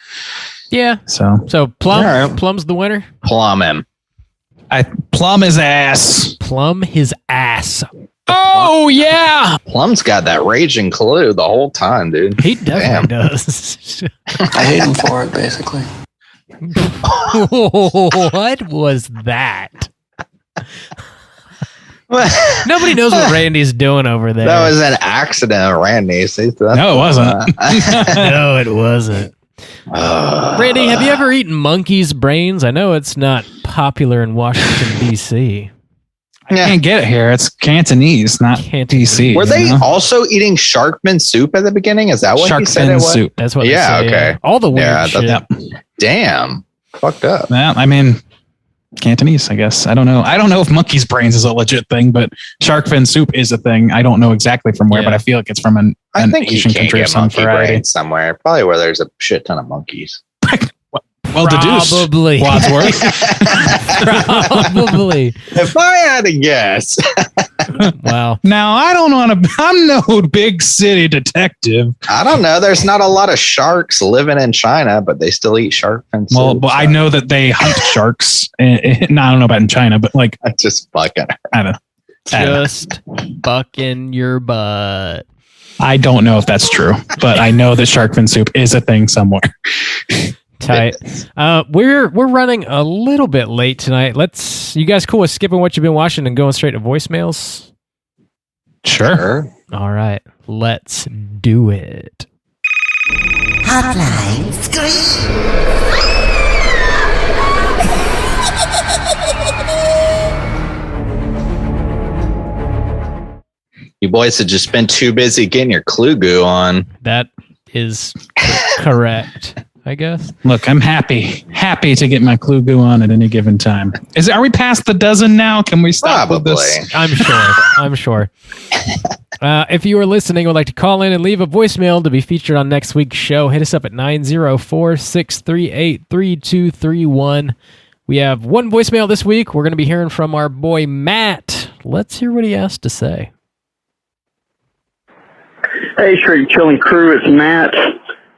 Yeah. So Plum's the winner. Plum him. Plum his ass. Plum his ass. Oh yeah. Plum's got that raging clue the whole time, dude. He definitely does. I hate him for it, basically. What was that? Nobody knows what Randy's doing over there. That was an accident, Randy. No, it wasn't. No, it wasn't. Randy, have you ever eaten monkey's brains? I know it's not popular in Washington, D.C. I can't get it here. It's Cantonese, not D.C. Were they also eating sharkman soup at the beginning? Is that what he said it was? Soup. That's what they say, okay. All the weird shit. Damn. Fucked up. Yeah, I mean, Cantonese, I guess. I don't know. I don't know if monkey's brains is a legit thing, but shark fin soup is a thing. I don't know exactly from where, but I feel like it's from an Asian country of some variety somewhere. Probably where there's a shit ton of monkeys. Well deduced. Probably. Wadsworth. Probably. If I had to guess. Wow. Now, I don't want to... I'm no big city detective. I don't know. There's not a lot of sharks living in China, but they still eat shark fin soup. Well, I know that they hunt sharks. No, I don't know about in China, but like... I just fucking... I don't know. Just bucking your butt. I don't know if that's true, but I know that shark fin soup is a thing somewhere. Tight. We're running a little bit late tonight. You guys cool with skipping what you've been watching and going straight to voicemails? Sure. All right. Let's do it. Hotline Scream. You boys have just been too busy getting your clue goo on. That is correct, I guess. Look, I'm happy to get my clue goo on at any given time. Are we past the dozen now? Can we stop with this? I'm sure. If you are listening and would like to call in and leave a voicemail to be featured on next week's show, hit us up at 904-638-3231. We have one voicemail this week. We're going to be hearing from our boy Matt. Let's hear what he has to say. Hey, Straight Chilling crew, it's Matt.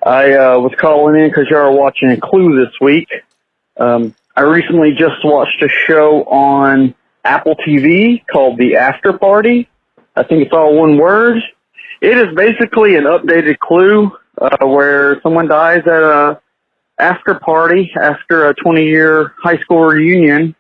I was calling in because y'all are watching a Clue this week. I recently just watched a show on Apple TV called The After Party. I think it's all one word. It is basically an updated Clue where someone dies at a after party after a 20-year high school reunion,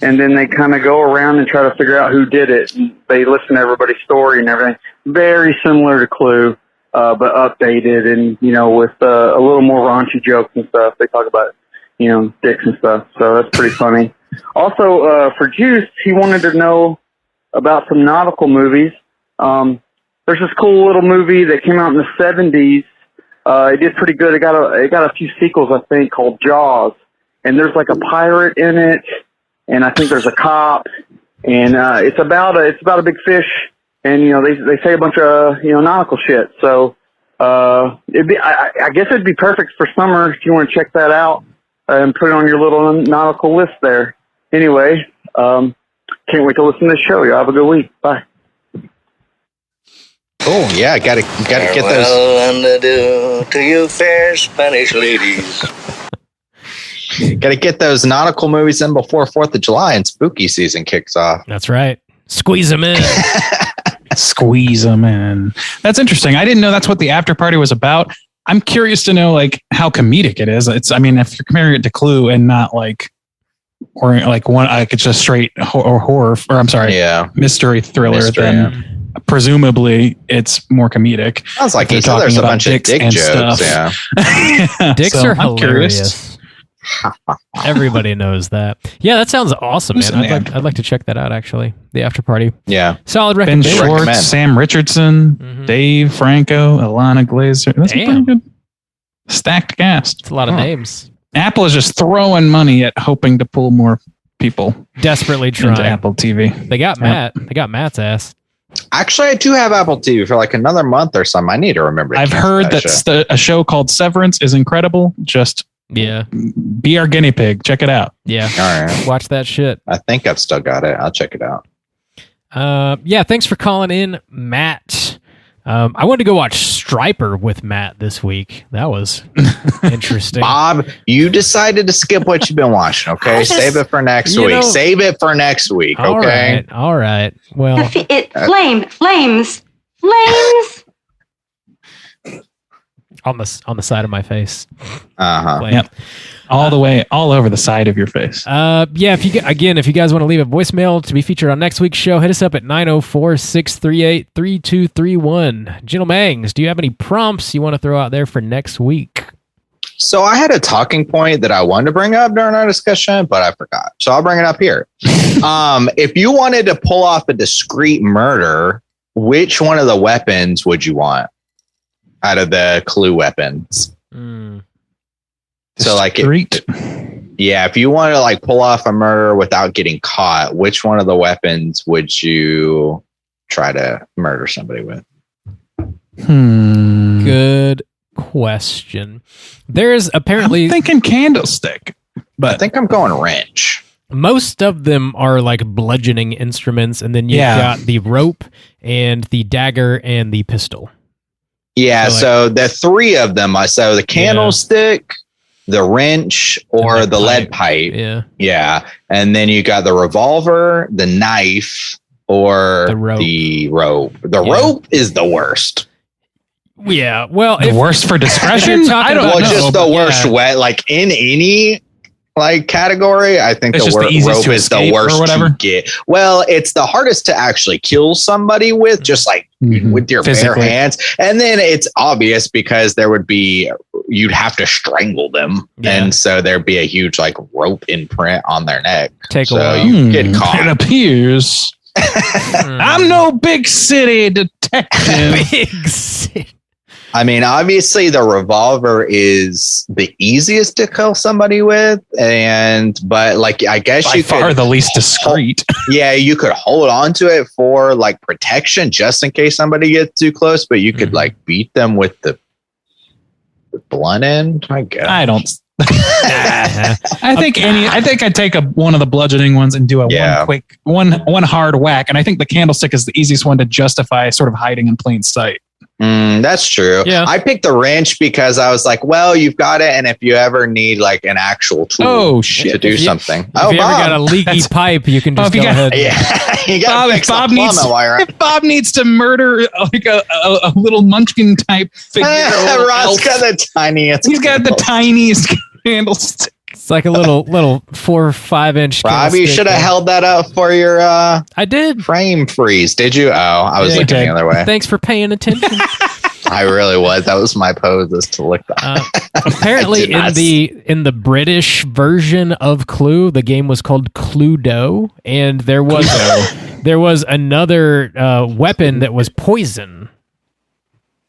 and then they kind of go around and try to figure out who did it. They listen to everybody's story and everything. Very similar to Clue, but updated and, with a little more raunchy jokes and stuff. They talk about, dicks and stuff. So that's pretty funny. Also, for Juice, he wanted to know about some nautical movies. There's this cool little movie that came out in the 70s. It did pretty good. It got a few sequels, I think, called Jaws. And there's like a pirate in it. And I think there's a cop, and it's about a big fish, and they say a bunch of nautical shit. So I guess it'd be perfect for summer if you want to check that out and put it on your little nautical list there. Anyway, can't wait to listen to the show. You have a good week. Bye. Oh yeah, gotta get those. To you fair Spanish ladies. Got to get those nautical movies in before 4th of July and spooky season kicks off. That's right. Squeeze them in. Squeeze them in. That's interesting. I didn't know that's what the after party was about. I'm curious to know how comedic it is. If you're comparing it to Clue and not it's just straight horror, or I'm sorry, mystery thriller, then presumably it's more comedic. Sounds like there's a bunch of dick jokes. Yeah. Dicks are hilarious. Everybody knows that. Yeah, that sounds awesome, man. I'd like to check that out, actually. The After Party. Yeah. Solid Ben recommendation. Schwartz, Sam Richardson, Dave Franco, Alana Glazer. That's a pretty good stacked cast. It's a lot of names. Apple is just throwing money at hoping to pull more people. Desperately trying. Into Apple TV. They got Matt. They got Matt's ass. Actually, I do have Apple TV for another month or something. I need to remember. I've heard that a show called Severance is incredible. Just be our guinea pig. Check it out. Yeah. All right. Watch that shit. I think I've still got it. I'll check it out. Thanks for calling in, Matt. I wanted to go watch Striper with Matt this week. That was interesting. Bob, you decided to skip what you've been watching, okay? Save it for next week. Save it for next week, okay? All right. Well, flames. On the side of my face. Yep. All the way, all over the side of your face. If you guys want to leave a voicemail to be featured on next week's show, hit us up at 904-638-3231. Gentle Mangs, do you have any prompts you want to throw out there for next week? So I had a talking point that I wanted to bring up during our discussion, but I forgot. So I'll bring it up here. If you wanted to pull off a discreet murder, which one of the weapons would you want out of the Clue weapons? So Yeah, if you want to like pull off a murder without getting caught, which one of the weapons would you try to murder somebody with? Good question. There's apparently I'm thinking candlestick, but I think I'm going wrench. Most of them are like bludgeoning instruments, and then you've got the rope and the dagger and the pistol. Yeah, so the three of them. So the candlestick, the wrench, or the lead pipe. Yeah. And then you got the revolver, the knife, or the rope. The rope is the worst. Yeah, well, the worst for discretion. I don't know. Just the worst way. Like in any like category, I think the rope is the worst to get. Well, it's the hardest to actually kill somebody with, just like with your bare hands. And then it's obvious because you'd have to strangle them, and so there'd be a huge like rope imprint on their neck. Take a while. You get caught. It appears. I'm no big city detective. Big city. I mean, obviously the revolver is the easiest to kill somebody with, but like I guess by far the least discreet. Yeah, you could hold on to it for like protection just in case somebody gets too close, but you could like beat them with the blunt end. I guess. I don't. I think I'd take one of the bludgeoning ones and do one hard whack, and I think the candlestick is the easiest one to justify sort of hiding in plain sight. That's true. Yeah. I picked the wrench because I was like, well, you've got it, and if you ever need like an actual tool to do something. If you ever got a leaky pipe, you can just go ahead. Yeah, you got to fix the plumbing wire. If Bob needs to murder like a little munchkin type figure, Rod's got the tiniest. He's got the tiniest candlestick. It's like a little 4 or 5 inch. Rob, you should have held that up for your I did frame freeze. Did you? Oh, I was looking the other way. Thanks for paying attention. I really was. That was my pose, is to look back. Apparently in the British version of Clue, the game was called Cluedo, and there was another weapon that was poison.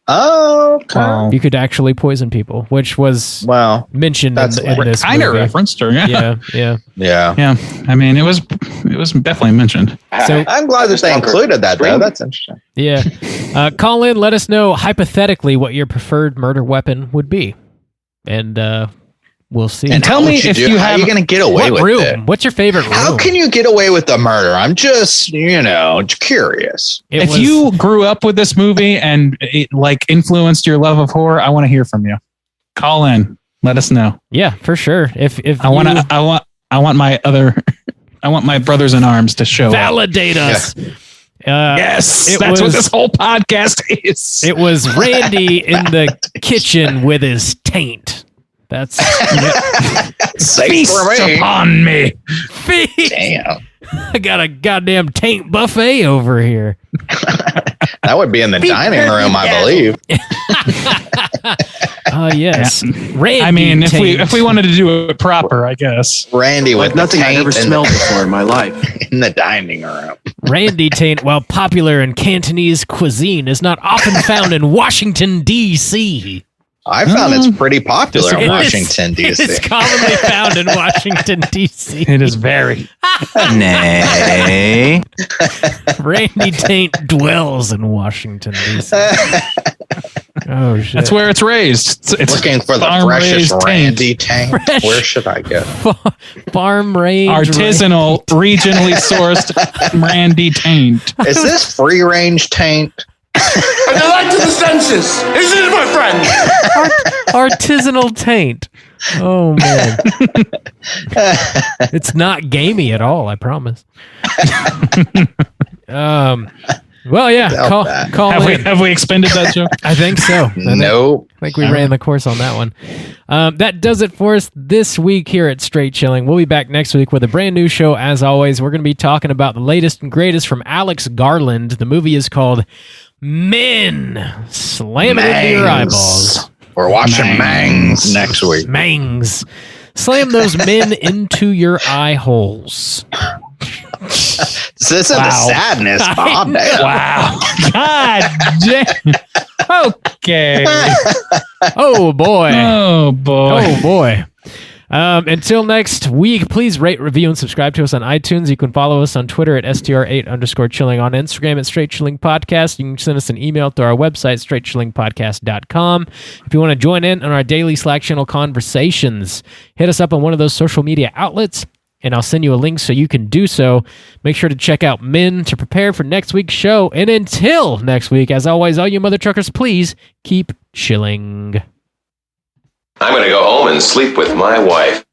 Oh, okay. You could actually poison people, which was mentioned in this kind of movie. referenced her. Yeah. I mean, it was definitely mentioned. So I'm glad that they included that, though. That's interesting. Yeah. Call in, let us know hypothetically what your preferred murder weapon would be, and we'll see. And tell me if you how are you going to get away with room? it? What's your favorite room? How can you get away with the murder? I'm just, curious. If you grew up with this movie and it like influenced your love of horror, I want to hear from you. Call in. Let us know. Yeah, for sure. If I want my brothers in arms to show validate us. Yes, that's what this whole podcast is. It was Randy in the kitchen with his taint. That's feast upon me. Feast. Damn. I got a goddamn taint buffet over here. That would be in the dining room, I believe. Yes. Randy I mean, if we wanted to do it proper, I guess. Randy with nothing I ever smelled before in my life. In the dining room. Randy taint, while popular in Cantonese cuisine, is not often found in Washington, D.C. I found it's pretty popular in Washington, D.C. It's commonly found in Washington, D.C. It is very. Nay. Randy Taint dwells in Washington, D.C. Oh, shit. That's where it's raised. It's looking for the freshest Randy Taint. Where should I go? Farm range. Artisanal, regionally sourced Randy Taint. Is this free range taint? An elected census, isn't it, my friend? Artisanal taint. Oh man, it's not gamey at all. I promise. Well, yeah. Call in. Have we expended that joke? I think so. Nope. I think we ran the course on that one. That does it for us this week here at Straight Chilling. We'll be back next week with a brand new show. As always, we're going to be talking about the latest and greatest from Alex Garland. The movie is called Men. Slam it into your eyeballs. We're watching Mangs next week. Mangs. Slam those men into your eye holes. This is the sadness, Bob. Wow. God damn. Okay. Oh, boy. Oh, boy. Oh, boy. Until next week, please rate, review, and subscribe to us on iTunes. You can follow us on Twitter at STR8_chilling, on Instagram at Straight Chilling Podcast. You can send us an email through our website, straightchillingpodcast.com. If you want to join in on our daily Slack channel conversations, hit us up on one of those social media outlets, and I'll send you a link so you can do so. Make sure to check out Min to prepare for next week's show. And until next week, as always, all you mother truckers, please keep chilling. I'm going to go home and sleep with my wife.